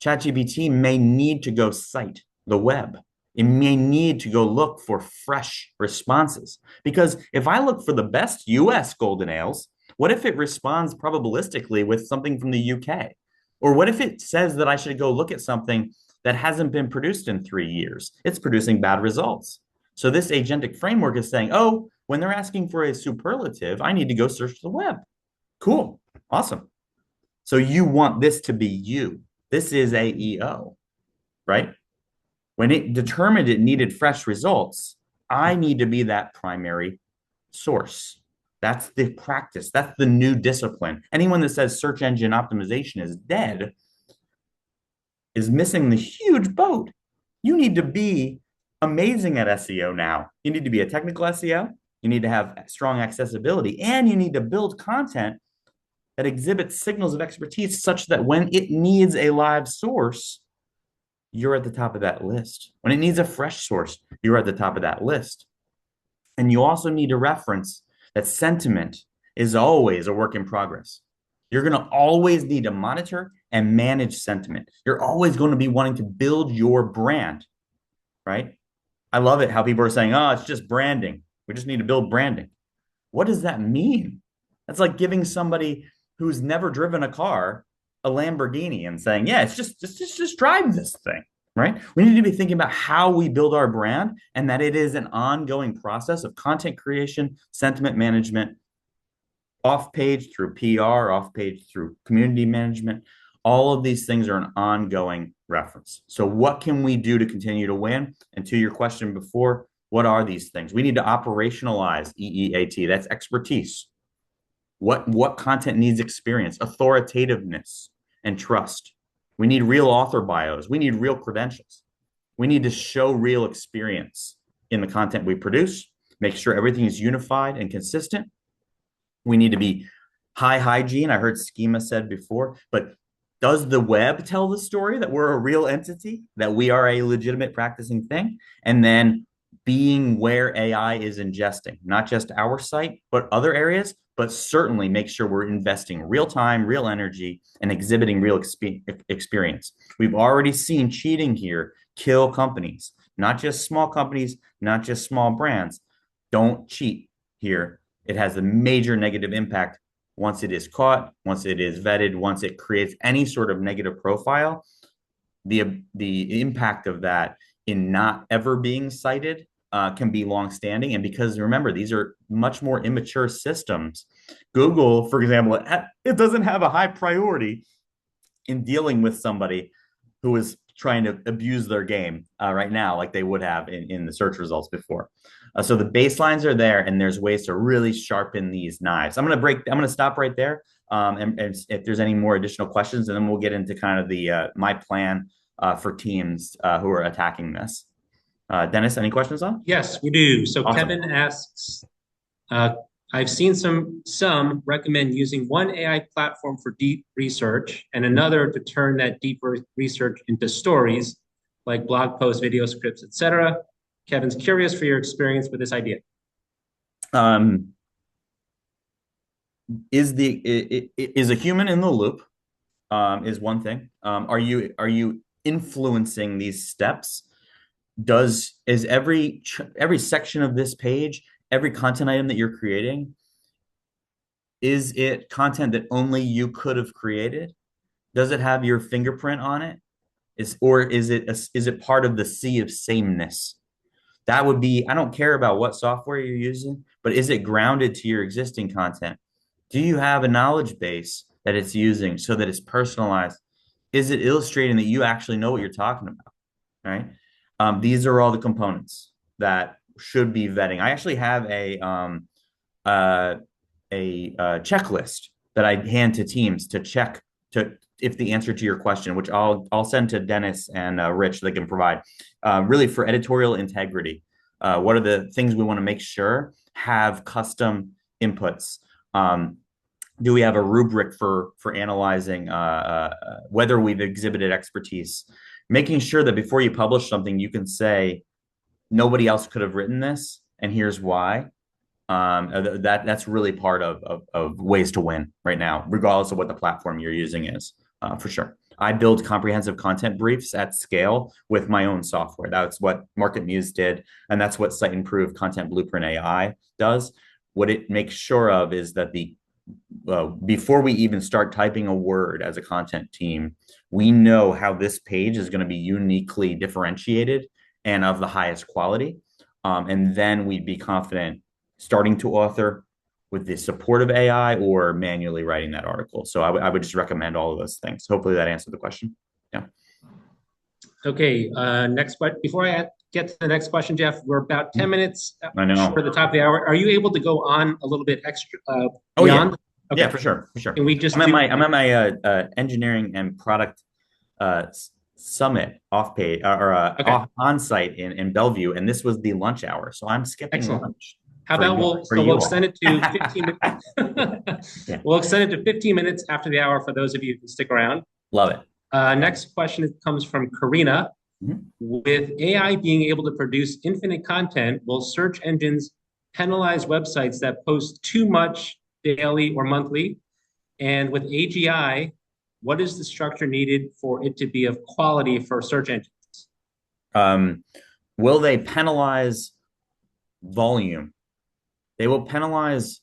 [SPEAKER 2] ChatGPT may need to go cite the web. It may need to go look for fresh responses. Because if I look for the best US golden ales, what if it responds probabilistically with something from the UK? Or what if it says that I should go look at something that hasn't been produced in 3 years? It's producing bad results. So this agentic framework is saying, oh, when they're asking for a superlative, I need to go search the web. Cool. Awesome. So you want this to be you. This is AEO, right? When it determined it needed fresh results, I need to be that primary source. That's the practice. That's the new discipline. Anyone that says search engine optimization is dead is missing the huge boat. You need to be amazing at SEO now. You need to be a technical SEO. You need to have strong accessibility, and you need to build content that exhibits signals of expertise such that when it needs a live source, you're at the top of that list. When it needs a fresh source, you're at the top of that list. And you also need to reference that sentiment is always a work in progress. You're going to always need to monitor and manage sentiment. You're always going to be wanting to build your brand, right? I love it how people are saying, oh, it's just branding. We just need to build branding. What does that mean? That's like giving somebody who's never driven a car a Lamborghini and saying, yeah, it's just drive this thing, right? We need to be thinking about how we build our brand and that it is an ongoing process of content creation, sentiment management, off page through PR, off page through community management. All of these things are an ongoing reference. So what can we do to continue to win? And to your question before, what are these things? We need to operationalize EEAT. That's expertise. What content needs experience, authoritativeness, and trust. We need real author bios. We need real credentials. We need to show real experience in the content we produce, make sure everything is unified and consistent. We need to be high hygiene. I heard schema said before, but does the web tell the story that we're a real entity, that we are a legitimate practicing thing? And then being where AI is ingesting, not just our site, but other areas, but certainly make sure we're investing real time, real energy, and exhibiting real experience. We've already seen cheating here kill companies, not just small companies, not just small brands. Don't cheat here. It has a major negative impact once it is caught, once it is vetted, once it creates any sort of negative profile. The impact of that in not ever being cited can be longstanding. And because remember, these are much more immature systems. Google, for example, it doesn't have a high priority in dealing with somebody who is trying to abuse their game right now, like they would have in the search results before. So the baselines are there, and there's ways to really sharpen these knives. I'm going to stop right there. And if there's any more additional questions, and then we'll get into kind of the my plan for teams who are attacking this. Dennis, any questions on?
[SPEAKER 1] Yes, we do. So
[SPEAKER 2] Awesome.
[SPEAKER 1] Kevin asks, I've seen some recommend using one AI platform for deep research and another to turn that deep research into stories like blog posts, video scripts, etc. Kevin's curious for your experience with this idea.
[SPEAKER 2] Is a human in the loop is one thing. Are you influencing these steps? Is every section of this page, every content item that you're creating, is it content that only you could have created? Does it have your fingerprint on it? Is it part of the sea of sameness? That would be, I don't care about what software you're using, but is it grounded to your existing content? Do you have a knowledge base that it's using so that it's personalized? Is it illustrating that you actually know what you're talking about? Right? These are all the components that should be vetting. I actually have a checklist that I hand to teams to check if the answer to your question, which I'll send to Dennis and Rich, they can provide, really for editorial integrity. What are the things we want to make sure have custom inputs? Do we have a rubric for analyzing whether we've exhibited expertise? Making sure that before you publish something, you can say, nobody else could have written this, and here's why. That's really part of ways to win right now, regardless of what the platform you're using is, for sure. I build comprehensive content briefs at scale with my own software. That's what Market Muse did, and that's what Siteimprove Content Blueprint AI does. What it makes sure of is that the before we even start typing a word as a content team, we know how this page is going to be uniquely differentiated and of the highest quality. And then we'd be confident starting to author with the support of AI or manually writing that article. So I would just recommend all of those things. Hopefully that answered the question. Yeah.
[SPEAKER 1] Okay, next, but before I get to the next question, Jeff, we're about 10 minutes
[SPEAKER 2] I know.
[SPEAKER 1] short of the top of the hour. Are you able to go on a little bit extra
[SPEAKER 2] Oh yeah.
[SPEAKER 1] beyond? Okay.
[SPEAKER 2] Yeah, for sure, for sure.
[SPEAKER 1] Can we just
[SPEAKER 2] I'm at my engineering and product summit off page
[SPEAKER 1] Okay,
[SPEAKER 2] on site in Bellevue, and this was the lunch hour, so I'm skipping
[SPEAKER 1] excellent.
[SPEAKER 2] lunch
[SPEAKER 1] How
[SPEAKER 2] for
[SPEAKER 1] about
[SPEAKER 2] you
[SPEAKER 1] we'll
[SPEAKER 2] for
[SPEAKER 1] so
[SPEAKER 2] you
[SPEAKER 1] we'll
[SPEAKER 2] all.
[SPEAKER 1] extend it to 15 minutes.
[SPEAKER 2] Yeah,
[SPEAKER 1] We'll extend it to 15 minutes after the hour for those of you who stick around.
[SPEAKER 2] love it.
[SPEAKER 1] Next question comes from Karina.
[SPEAKER 2] Mhm.
[SPEAKER 1] With AI being able to produce infinite content, will search engines penalize websites that post too much daily or monthly? And with AGI, what is the structure needed for it to be of quality for search engines?
[SPEAKER 2] Um, will they penalize volume? They will penalize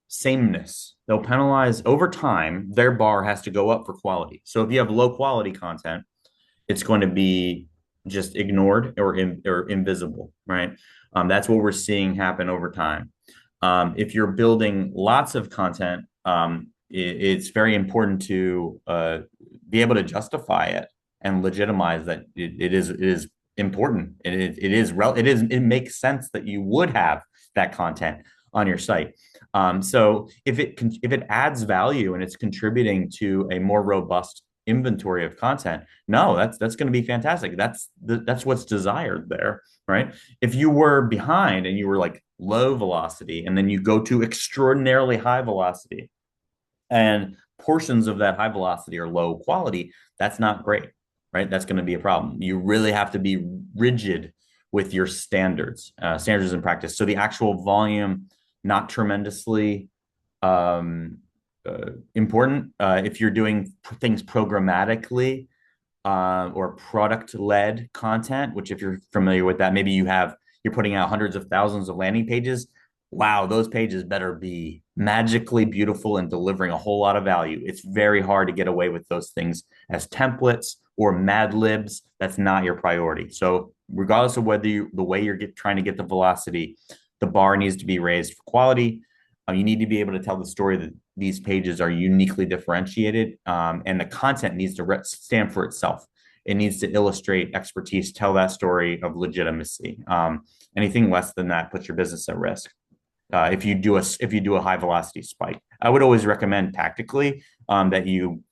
[SPEAKER 2] sameness. They'll penalize over time. Their bar has to go up for quality. So if you have low quality content, it's going to be just ignored or invisible, right? That's what we're seeing happen over time. If you're building lots of content, it's very important to be able to justify it and legitimize that it is important. It makes sense that you would have that content on your site. So if it adds value and it's contributing to a more robust inventory of content, no, that's going to be fantastic. That's what's desired there, right? If you were behind and you were like low velocity and then you go to extraordinarily high velocity and portions of that high velocity are low quality, that's not great, right? That's going to be a problem. You really have to be rigid with your standards in practice. So the actual volume, not tremendously um, important. If you're doing things programmatically or product-led content, which if you're familiar with that, maybe you're putting out hundreds of thousands of landing pages. Wow, those pages better be magically beautiful and delivering a whole lot of value. It's very hard to get away with those things as templates or Mad Libs. That's not your priority. So regardless of the way you're trying to get the velocity, the bar needs to be raised for quality. You need to be able to tell the story that these pages are uniquely differentiated, and the content needs to stand for itself. It needs to illustrate expertise, tell that story of legitimacy. Anything less than that puts your business at risk. If you do a high velocity spike, I would always recommend tactically that you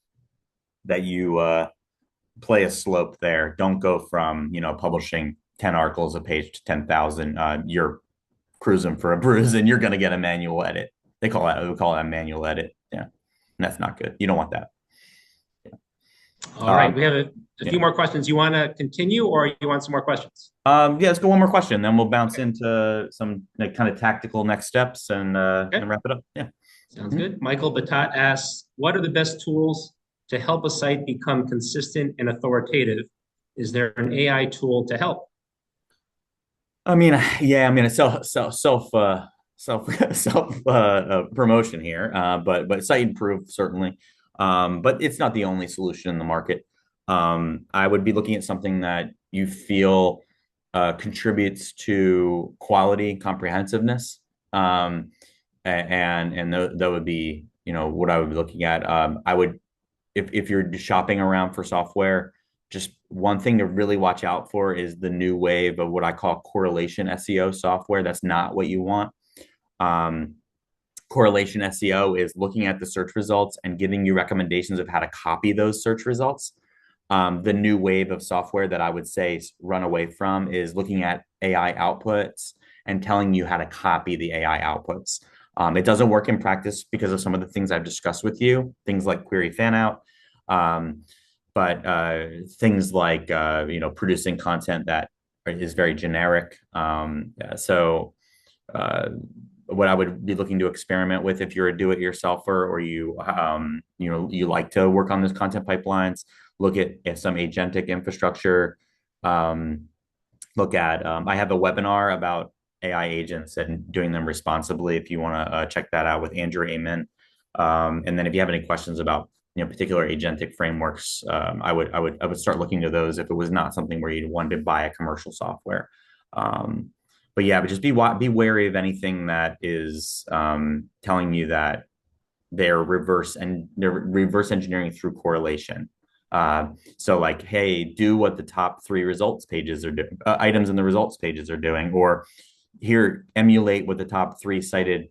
[SPEAKER 2] play a slope there. Don't go from publishing 10 articles a page to 10,000. You're cruising for a bruise and you're going to get a manual edit. We call that a manual edit. Yeah. And that's not good. You don't want that. Yeah.
[SPEAKER 1] All right, we have a
[SPEAKER 2] Yeah.
[SPEAKER 1] few more questions. You want to continue or you want some more questions?
[SPEAKER 2] Yeah, let's go one more question. Then we'll bounce into some kind of tactical next steps and wrap it up. Yeah.
[SPEAKER 1] Sounds good. Michael Batat asks, what are the best tools to help a site become consistent and authoritative? Is there an AI tool to help?
[SPEAKER 2] I mean, yeah, I mean, it's self promotion here, but Siteimprove certainly, but it's not the only solution in the market. I would be looking at something that you feel contributes to quality, comprehensiveness, and that would be what I would be looking at. I would if you're shopping around for software, just one thing to really watch out for is the new wave of what I call correlation SEO software. That's not what you want. Um, Correlation SEO is looking at the search results and giving you recommendations of how to copy those search results. The new wave of software that I would say run away from is looking at AI outputs and telling you how to copy the AI outputs. It doesn't work in practice because of some of the things I've discussed with you, things like query fan out, but things like producing content that is very generic. So uh, what I would be looking to experiment with if you're a do-it-yourselfer or you like to work on those content pipelines. Look at some agentic infrastructure. Um, Look at I have a webinar about AI agents and doing them responsibly. If you want to check that out with Andrew Amen. And then if you have any questions about particular agentic frameworks, I would start looking to those if it was not something where you wanted to buy a commercial software. Um, but yeah, but just be wary of anything that is telling you that they're reverse engineering through correlation. So like, hey, do what the top three results pages are doing, items in the results pages are doing, or here emulate what the top three cited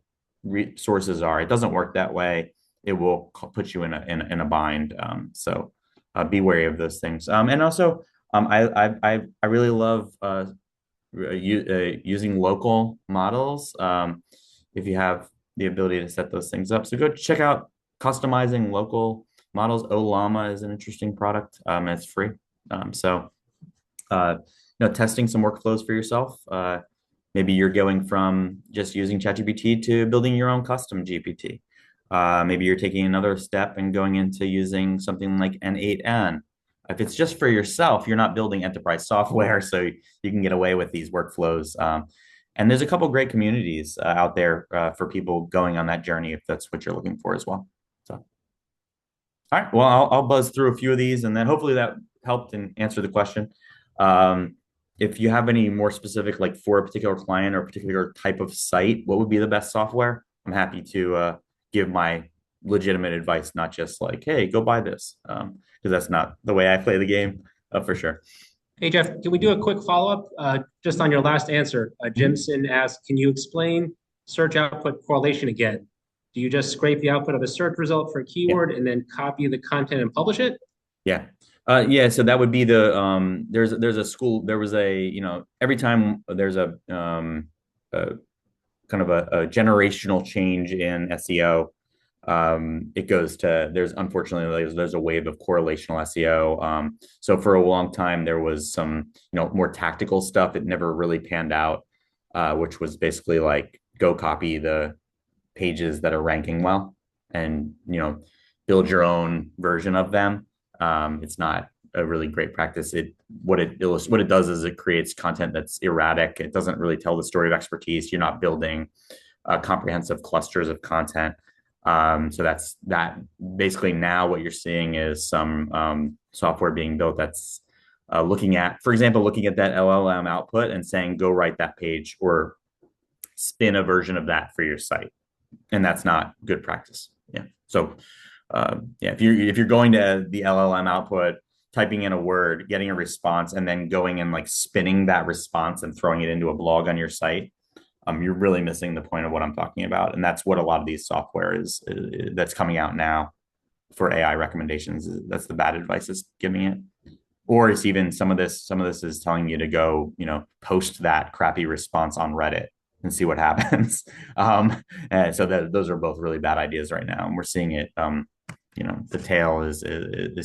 [SPEAKER 2] sources are. It doesn't work that way. It will put you in a bind. Be wary of those things. And also, I really love using local models. If you have the ability to set those things up, so go check out customizing local models. Olama is an interesting product. It's free. So testing some workflows for yourself. Maybe you're going from just using ChatGPT to building your own custom GPT. Maybe you're taking another step and going into using something like N8N. If it's just for yourself, you're not building enterprise software, so you can get away with these workflows. And there's a couple great communities out there for people going on that journey if that's what you're looking for as well. So, all right, well, I'll buzz through a few of these, and then hopefully that helped and answer the question. If you have any more specific, like for a particular client or a particular type of site, what would be the best software? I'm happy to give my legitimate advice, not just like, hey, go buy this, because that's not the way I play the game, for sure.
[SPEAKER 1] Hey, Jeff, can we do a quick follow-up just on your last answer? Jimson asked, can you explain search output correlation again? Do you just scrape the output of a search result for a keyword and then copy the content and publish it?
[SPEAKER 2] Yeah. Yeah, so that would be there's a school, there was every time there's a kind of a generational change in SEO, it goes to unfortunately there's a wave of correlational SEO. So for a long time there was some more tactical stuff. It never really panned out, which was basically like go copy the pages that are ranking well and build your own version of them. It's not a really great practice. What it does is it creates content that's erratic. It doesn't really tell the story of expertise. You're not building comprehensive clusters of content. So that's that. Basically, now what you're seeing is some software being built that's looking at, for example, looking at that LLM output and saying, go write that page or spin a version of that for your site. And that's not good practice. Yeah. So if you're going to the LLM output, typing in a word, getting a response, and then going and like spinning that response and throwing it into a blog on your site, you're really missing the point of what I'm talking about. And that's what a lot of these software is that's coming out now for AI recommendations. That's the bad advice it's giving it. Or it's even some of this is telling you to go, post that crappy response on Reddit and see what happens. And so those are both really bad ideas right now. And we're seeing it, the tail is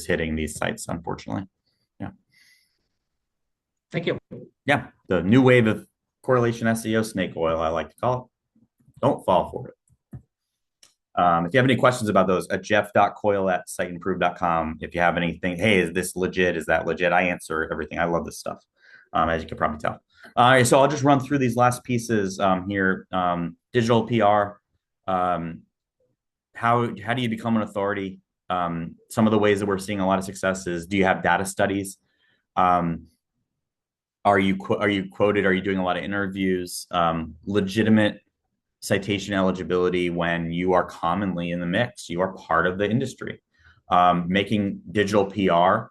[SPEAKER 2] hitting these sites, unfortunately. Yeah.
[SPEAKER 1] Thank you.
[SPEAKER 2] Yeah. The new wave of correlation SEO snake oil, I like to call it. Don't fall for it. If you have any questions about those, jeff.coyle@siteimprove.com. If you have anything, hey, is this legit? Is that legit? I answer everything. I love this stuff, as you can probably tell. All right, so I'll just run through these last pieces here. Digital PR. How do you become an authority? Some of the ways that we're seeing a lot of success is, do you have data studies? Are you quoted? Are you doing a lot of interviews? Legitimate citation eligibility when you are commonly in the mix. You are part of the industry. Making digital PR,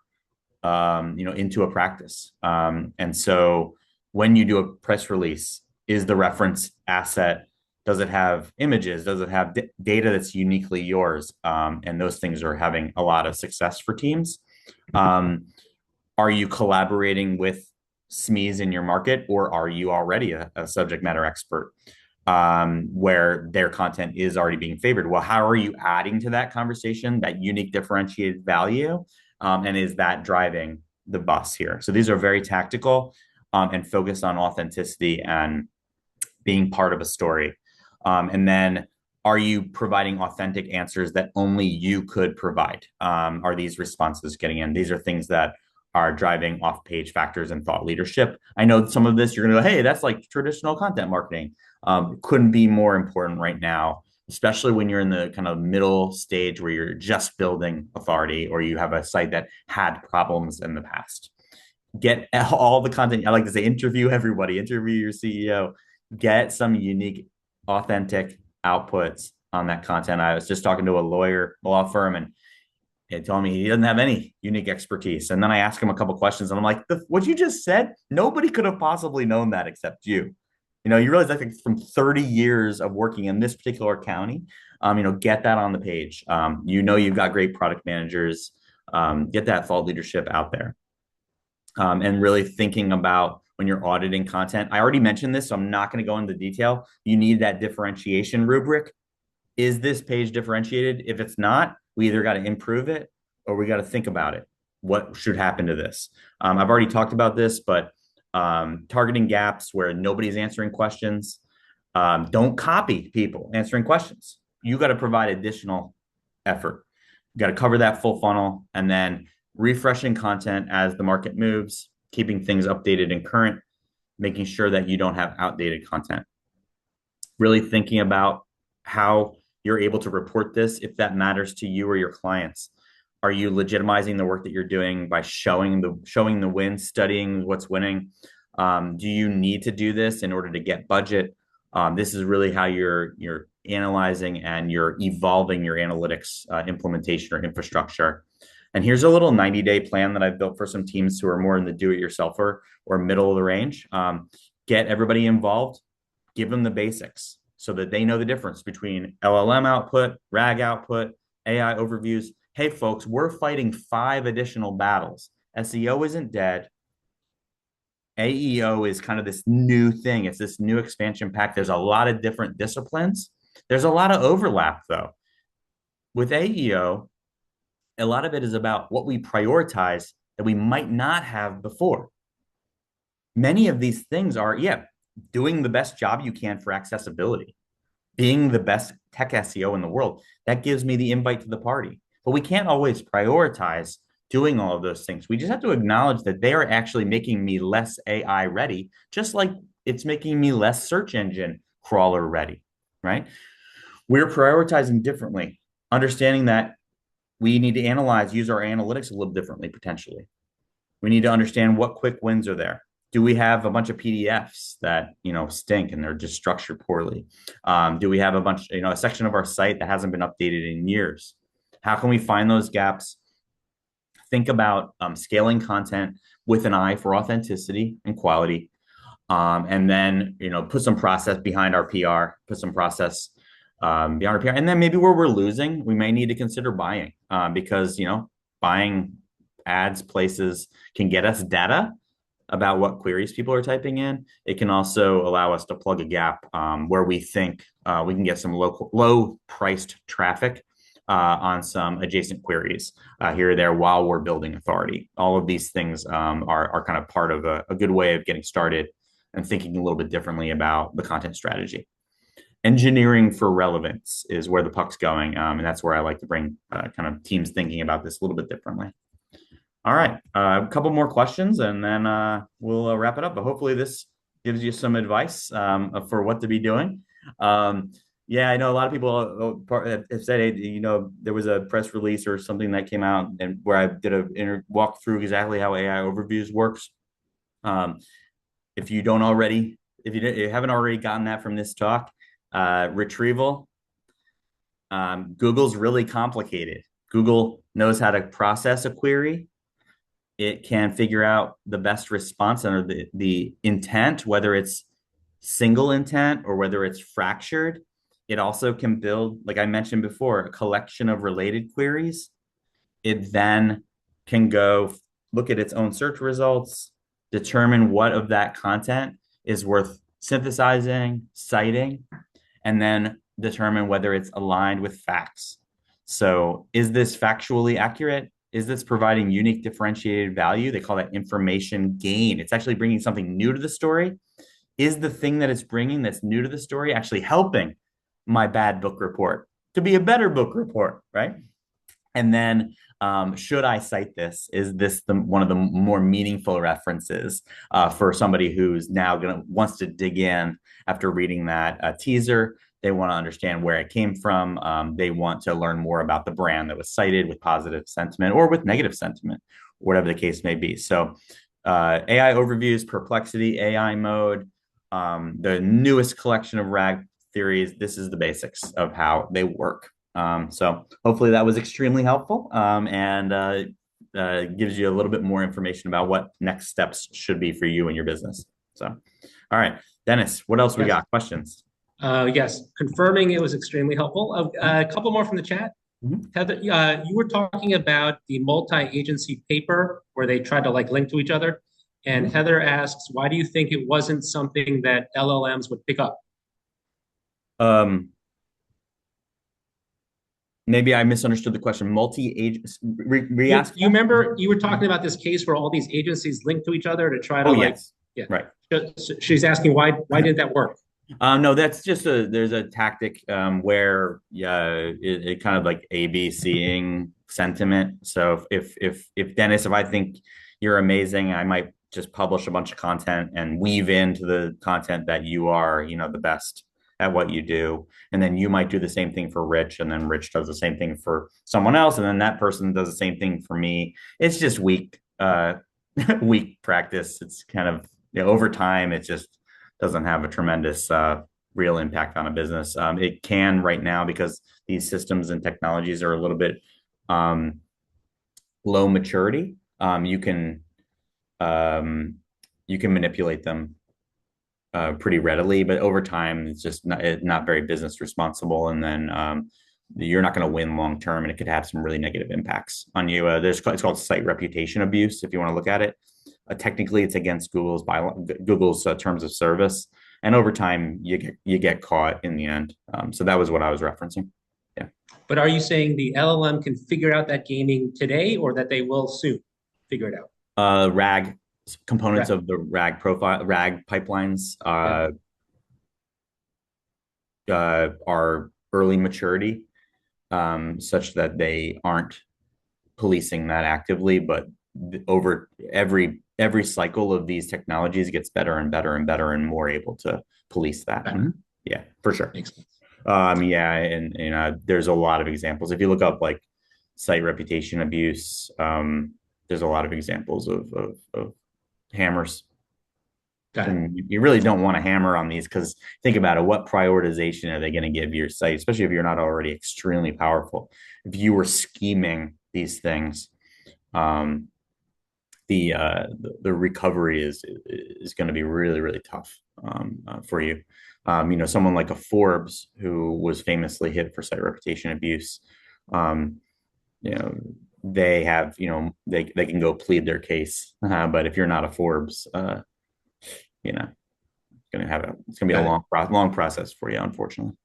[SPEAKER 2] into a practice. And so when you do a press release, is the reference asset, does it have images? Does it have data that's uniquely yours? And those things are having a lot of success for teams. Are you collaborating with SMEs in your market, or are you already a subject matter expert where their content is already being favored? Well, how are you adding to that conversation, that unique differentiated value? And is that driving the bus here? So these are very tactical and focused on authenticity and being part of a story? And then are you providing authentic answers that only you could provide? Are these responses getting in? These are things that are driving off-page factors and thought leadership. I know some of this you're going to go, hey, that's like traditional content marketing. Couldn't be more important right now, especially when you're in the kind of middle stage where you're just building authority or you have a site that had problems in the past. Get all the content. I like to say, interview everybody, interview your CEO, get some unique, authentic outputs on that content. I was just talking to a lawyer, law firm, and he told me he doesn't have any unique expertise. And then I asked him a couple questions, and I'm like, what you just said, nobody could have possibly known that except you. You realize, I think, from 30 years of working in this particular county, get that on the page. You've got great product managers. Get that thought leadership out there. And really thinking about when you're auditing content. I already mentioned this, so I'm not going to go into detail. You need that differentiation rubric. Is this page differentiated? If it's not, we either got to improve it or we got to think about it. What should happen to this? I've already talked about this, but targeting gaps where nobody's answering questions. Don't copy people answering questions. You got to provide additional effort. You got to cover that full funnel, and then refreshing content as the market moves, keeping things updated and current, making sure that you don't have outdated content. Really thinking about how you're able to report this if that matters to you or your clients. Are you legitimizing the work that you're doing by showing the wins, studying what's winning? Do you need to do this in order to get budget? This is really how you're analyzing and you're evolving your analytics implementation or infrastructure. And here's a little 90-day plan that I've built for some teams who are more in the do-it-yourselfer or middle of the range. Get everybody involved, give them the basics so that they know the difference between LLM output, RAG output, AI overviews. Hey, folks, we're fighting 5 additional battles. SEO isn't dead. AEO is kind of this new thing. It's this new expansion pack. There's a lot of different disciplines. There's a lot of overlap, though. With AEO, a lot of it is about what we prioritize that we might not have before. Many of these things are, doing the best job you can for accessibility, being the best tech SEO in the world. That gives me the invite to the party. But we can't always prioritize doing all of those things. We just have to acknowledge that they are actually making me less AI ready, just like it's making me less search engine crawler ready, right? We're prioritizing differently, understanding that we need to use our analytics a little differently, potentially. We need to understand what quick wins are there. Do we have a bunch of PDFs that, stink and they're just structured poorly? Do we have a section of our site that hasn't been updated in years? How can we find those gaps? Think about scaling content with an eye for authenticity and quality. And then, put some process behind our PR, put some process beyond our PR. And then maybe where we're losing, we may need to consider buying because, buying ads places can get us data about what queries people are typing in. It can also allow us to plug a gap where we think we can get some low-priced traffic on some adjacent queries here or there while we're building authority. All of these things are kind of part of a good way of getting started and thinking a little bit differently about the content strategy. Engineering for relevance is where the puck's going, and that's where I like to bring kind of teams thinking about this a little bit differently. All right, a couple more questions, and then we'll wrap it up. But hopefully this gives you some advice for what to be doing. I know a lot of people have said, hey, there was a press release or something that came out and where I did a walk through exactly how AI overviews works. If you haven't already gotten that from this talk, retrieval, Google's really complicated. Google knows how to process a query. It can figure out the best response and the intent, whether it's single intent or whether it's fractured. It also can build, like I mentioned before, a collection of related queries. It then can go look at its own search results, determine what of that content is worth synthesizing, citing, and then determine whether it's aligned with facts. So is this factually accurate? Is this providing unique differentiated value? They call that information gain. It's actually bringing something new to the story. is the thing that it's bringing that's new to the story actually helping my bad book report to be a better book report, right? And then, should I cite this? Is this one of the more meaningful references for somebody who's now wants to dig in after reading that teaser? They want to understand where it came from. They want to learn more about the brand that was cited with positive sentiment or with negative sentiment, whatever the case may be. So, AI overviews, Perplexity, AI mode, the newest collection of RAG theories. This is the basics of how they work. So hopefully that was extremely helpful, and gives you a little bit more information about what next steps should be for you and your business. So, all right, Dennis, what else we
[SPEAKER 1] Yes.
[SPEAKER 2] got? Questions?
[SPEAKER 1] Yes, confirming it was extremely helpful. A couple more from the chat.
[SPEAKER 2] Mhm.
[SPEAKER 1] Heather, you were talking about the multi-agency paper where they tried to like link to each other. And
[SPEAKER 2] Mhm.
[SPEAKER 1] Heather asks, why do you think it wasn't something that LLMs would pick up?
[SPEAKER 2] Um, Maybe I misunderstood the question. Multi-agent,
[SPEAKER 1] You,
[SPEAKER 2] re-ask
[SPEAKER 1] you
[SPEAKER 2] that?
[SPEAKER 1] remember you were talking about this case where all these agencies link to each other to try to
[SPEAKER 2] Oh,
[SPEAKER 1] like,
[SPEAKER 2] yes.
[SPEAKER 1] yeah.
[SPEAKER 2] Right.
[SPEAKER 1] She's asking why didn't that work?
[SPEAKER 2] No, that's just there's a tactic where it kind of like ABCing sentiment. So if Dennis, if I think you're amazing, I might just publish a bunch of content and weave into the content that you are, the best at what you do. And then you might do the same thing for Rich, and then Rich does the same thing for someone else, and then that person does the same thing for me. It's just weak, weak practice. It's kind of, over time, it just doesn't have a tremendous real impact on a business. It can right now because these systems and technologies are a little bit um, low maturity. You can manipulate them pretty readily, but over time, it's just not very business responsible, and then you're not going to win long term, and it could have some really negative impacts on you. It's called site reputation abuse, if you want to look at it. Technically, it's against Google's terms of service, and over time, you get caught in the end. So that was what I was referencing. Yeah.
[SPEAKER 1] But are you saying the LLM can figure out that gaming today or that they will soon figure it out?
[SPEAKER 2] RAG components
[SPEAKER 1] Right.
[SPEAKER 2] of the RAG pipelines
[SPEAKER 1] Yeah.
[SPEAKER 2] are early maturity, such that they aren't policing that actively, but over every cycle of these technologies gets better and better and better and more able to police that.
[SPEAKER 1] Better.
[SPEAKER 2] Yeah, for sure.
[SPEAKER 1] Makes sense.
[SPEAKER 2] Yeah, and there's a lot of examples. If you look up like site reputation abuse, there's a lot of examples of hammers.
[SPEAKER 1] Got it.
[SPEAKER 2] And you really don't want to hammer on these because think about it. What prioritization are they going to give your site, especially if you're not already extremely powerful? If you were scheming these things, um, the recovery is going to be really really tough for you. Someone like a Forbes who was famously hit for site reputation abuse. Um, you know, they have they can go plead their case, but if you're not a Forbes, you know, it's gonna be a
[SPEAKER 1] Got it.
[SPEAKER 2] long process for you, unfortunately.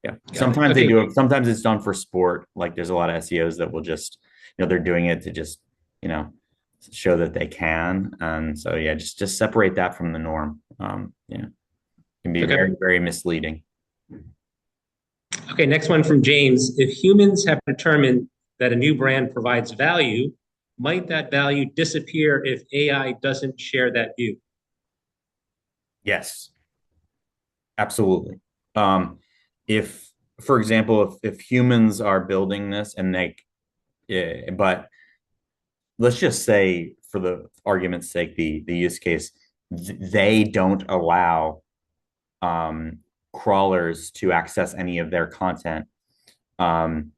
[SPEAKER 2] Yeah.
[SPEAKER 1] Got it.
[SPEAKER 2] Sometimes they
[SPEAKER 1] Okay.
[SPEAKER 2] do it. Sometimes it's done for sport. Like there's a lot of SEOs that will just, they're doing it to just, you know, show that they can. And so yeah, just separate that from the norm. Yeah, it can be
[SPEAKER 1] Okay.
[SPEAKER 2] very, very misleading.
[SPEAKER 1] Okay. Next one from James. If humans have determined that a new brand provides value, might that value disappear if AI doesn't share that view?
[SPEAKER 2] Yes, absolutely. If, for example, if humans are building this and yeah, but let's just say for the argument's sake, the use case, they don't allow um, crawlers to access any of their content. Um,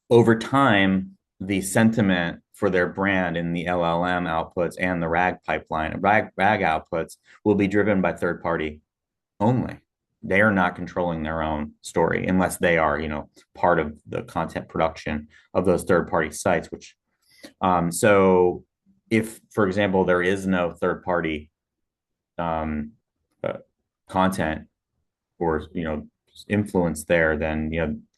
[SPEAKER 2] Over time, the sentiment for their brand in the LLM outputs and the RAG outputs will be driven by third party only. They are not controlling their own story unless they are, part of the content production of those third party sites. So if, for example, there is no third party um, uh, content or influence there, then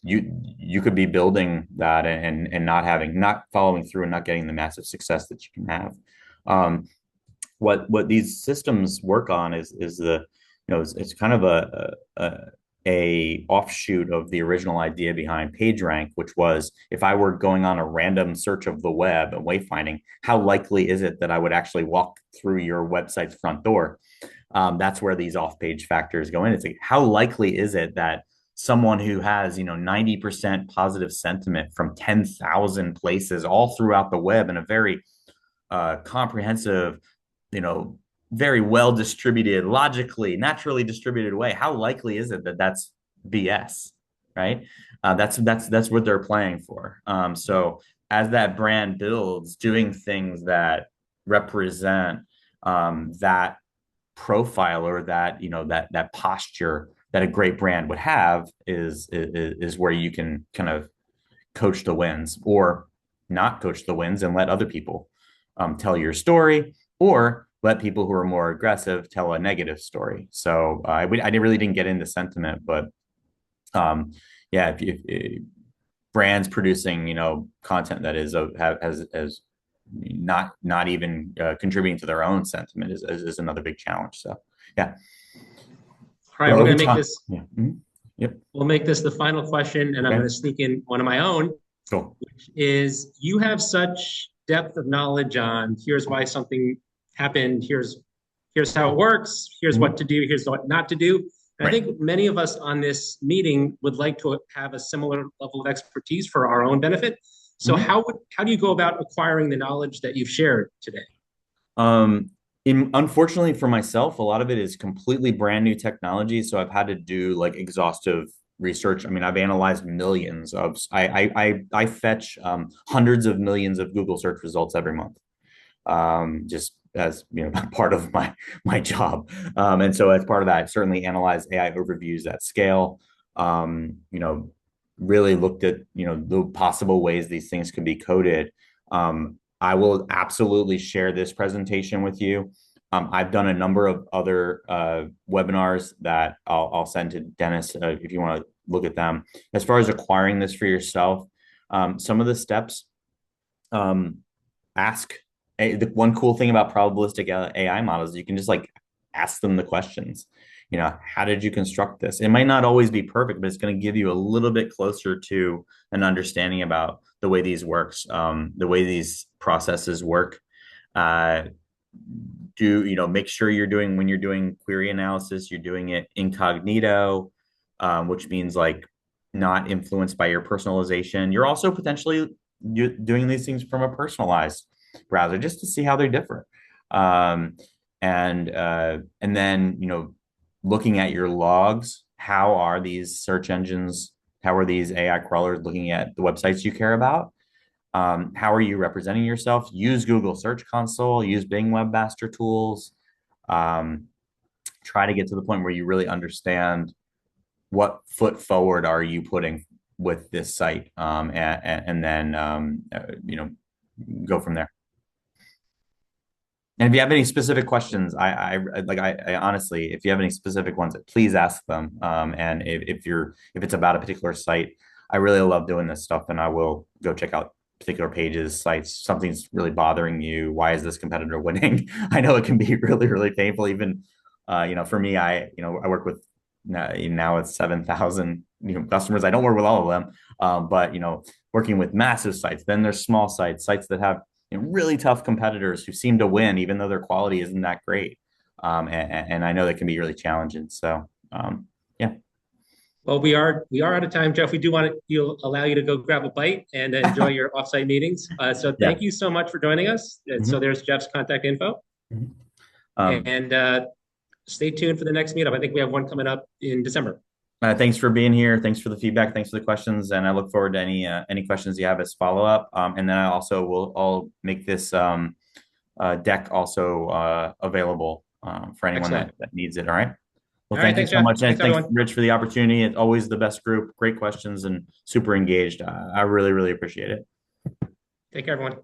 [SPEAKER 2] you could be building that and not following through and not getting the massive success that you can have. Um, what these systems work on is the it's kind of a offshoot of the original idea behind PageRank, which was if I were going on a random search of the web and wayfinding, how likely is it that I would actually walk through your website's front door? That's where these off-page factors go in. It's like, how likely is it that someone who has 90% positive sentiment from 10,000 places all throughout the web in a very comprehensive, very well distributed, logically, naturally distributed way, how likely is it that that's BS, right? That's what they're playing for. So as that brand builds, doing things that represent that profile, or that that posture that a great brand would have, is where you can kind of coach the wins, or not coach the wins and let other people tell your story, or let people who are more aggressive tell a negative story. So I really didn't get into sentiment, but yeah, if brands producing content that is has not even contributing to their own sentiment is another big challenge. So yeah.
[SPEAKER 1] All right,
[SPEAKER 2] Well,
[SPEAKER 1] we're
[SPEAKER 2] over
[SPEAKER 1] going to make
[SPEAKER 2] time.
[SPEAKER 1] this.
[SPEAKER 2] Yeah. Mm-hmm. Yep.
[SPEAKER 1] We'll make this the final question, and I'm
[SPEAKER 2] Okay.
[SPEAKER 1] going to sneak in one of my own,
[SPEAKER 2] Cool.
[SPEAKER 1] which is you have such depth of knowledge on here's why something happened, here's how it works, here's
[SPEAKER 2] Mm-hmm.
[SPEAKER 1] what to do, here's what not to do. And I
[SPEAKER 2] Right.
[SPEAKER 1] think many of us on this meeting would like to have a similar level of expertise for our own benefit. So
[SPEAKER 2] Mm-hmm.
[SPEAKER 1] how do you go about acquiring the knowledge that you've shared today?
[SPEAKER 2] Um, Unfortunately for myself, a lot of it is completely brand new technology. So I've had to do like exhaustive research. I mean, I've analyzed millions of, I fetch hundreds of millions of Google search results every month, just as part of my job. And so as part of that, I certainly analyze AI overviews at scale. Really looked at the possible ways these things could be coded. I will absolutely share this presentation with you. I've done a number of other webinars that I'll send to Dennis if you want to look at them. As far as acquiring this for yourself, some of the steps, ask. The one cool thing about probabilistic AI models is you can just like ask them the questions. How did you construct this? It might not always be perfect, but it's going to give you a little bit closer to an understanding about the way these works, the way these processes work. Uh, make sure when you're doing query analysis, you're doing it incognito, which means like not influenced by your personalization. You're also potentially doing these things from a personalized browser just to see how they're different. And then looking at your logs, how are these search engines, how are these AI crawlers looking at the websites you care about? How are you representing yourself? Use Google Search Console, use Bing Webmaster Tools. Um, Try to get to the point where you really understand what foot forward are you putting with this site, and then go from there. And if you have any specific questions, I honestly, if you have any specific ones, please ask them. And if it's about a particular site, I really love doing this stuff, and I will go check out particular pages, sites. Something's really bothering you. Why is this competitor winning? I know it can be really, really painful. Even, for me, I work with now it's 7,000 customers. I don't work with all of them, but working with massive sites. Then there's small sites that have really tough competitors who seem to win, even though their quality isn't that great. And I know that can be really challenging. So, yeah.
[SPEAKER 1] Well, we are out of time, Jeff. We do want to allow you to go grab a bite and enjoy your offsite meetings. So
[SPEAKER 2] Yeah.
[SPEAKER 1] thank you so much for joining us. And so
[SPEAKER 2] Mhm.
[SPEAKER 1] there's Jeff's contact info.
[SPEAKER 2] Mhm. Um,
[SPEAKER 1] And stay tuned for the next meetup. I think we have one coming up in December.
[SPEAKER 2] Thanks for being here. Thanks for the feedback. Thanks for the questions, and I look forward to any questions you have as follow up. And then I'll make this deck also available for anyone
[SPEAKER 1] Excellent.
[SPEAKER 2] that needs it. All right. Well,
[SPEAKER 1] All right.
[SPEAKER 2] thank you
[SPEAKER 1] Thanks,
[SPEAKER 2] so
[SPEAKER 1] Jeff.
[SPEAKER 2] much, and
[SPEAKER 1] Thanks,
[SPEAKER 2] thanks,
[SPEAKER 1] everyone.
[SPEAKER 2] Rich, for the opportunity. It's always the best group. Great questions and super engaged. I really, really appreciate it.
[SPEAKER 1] Take care, everyone.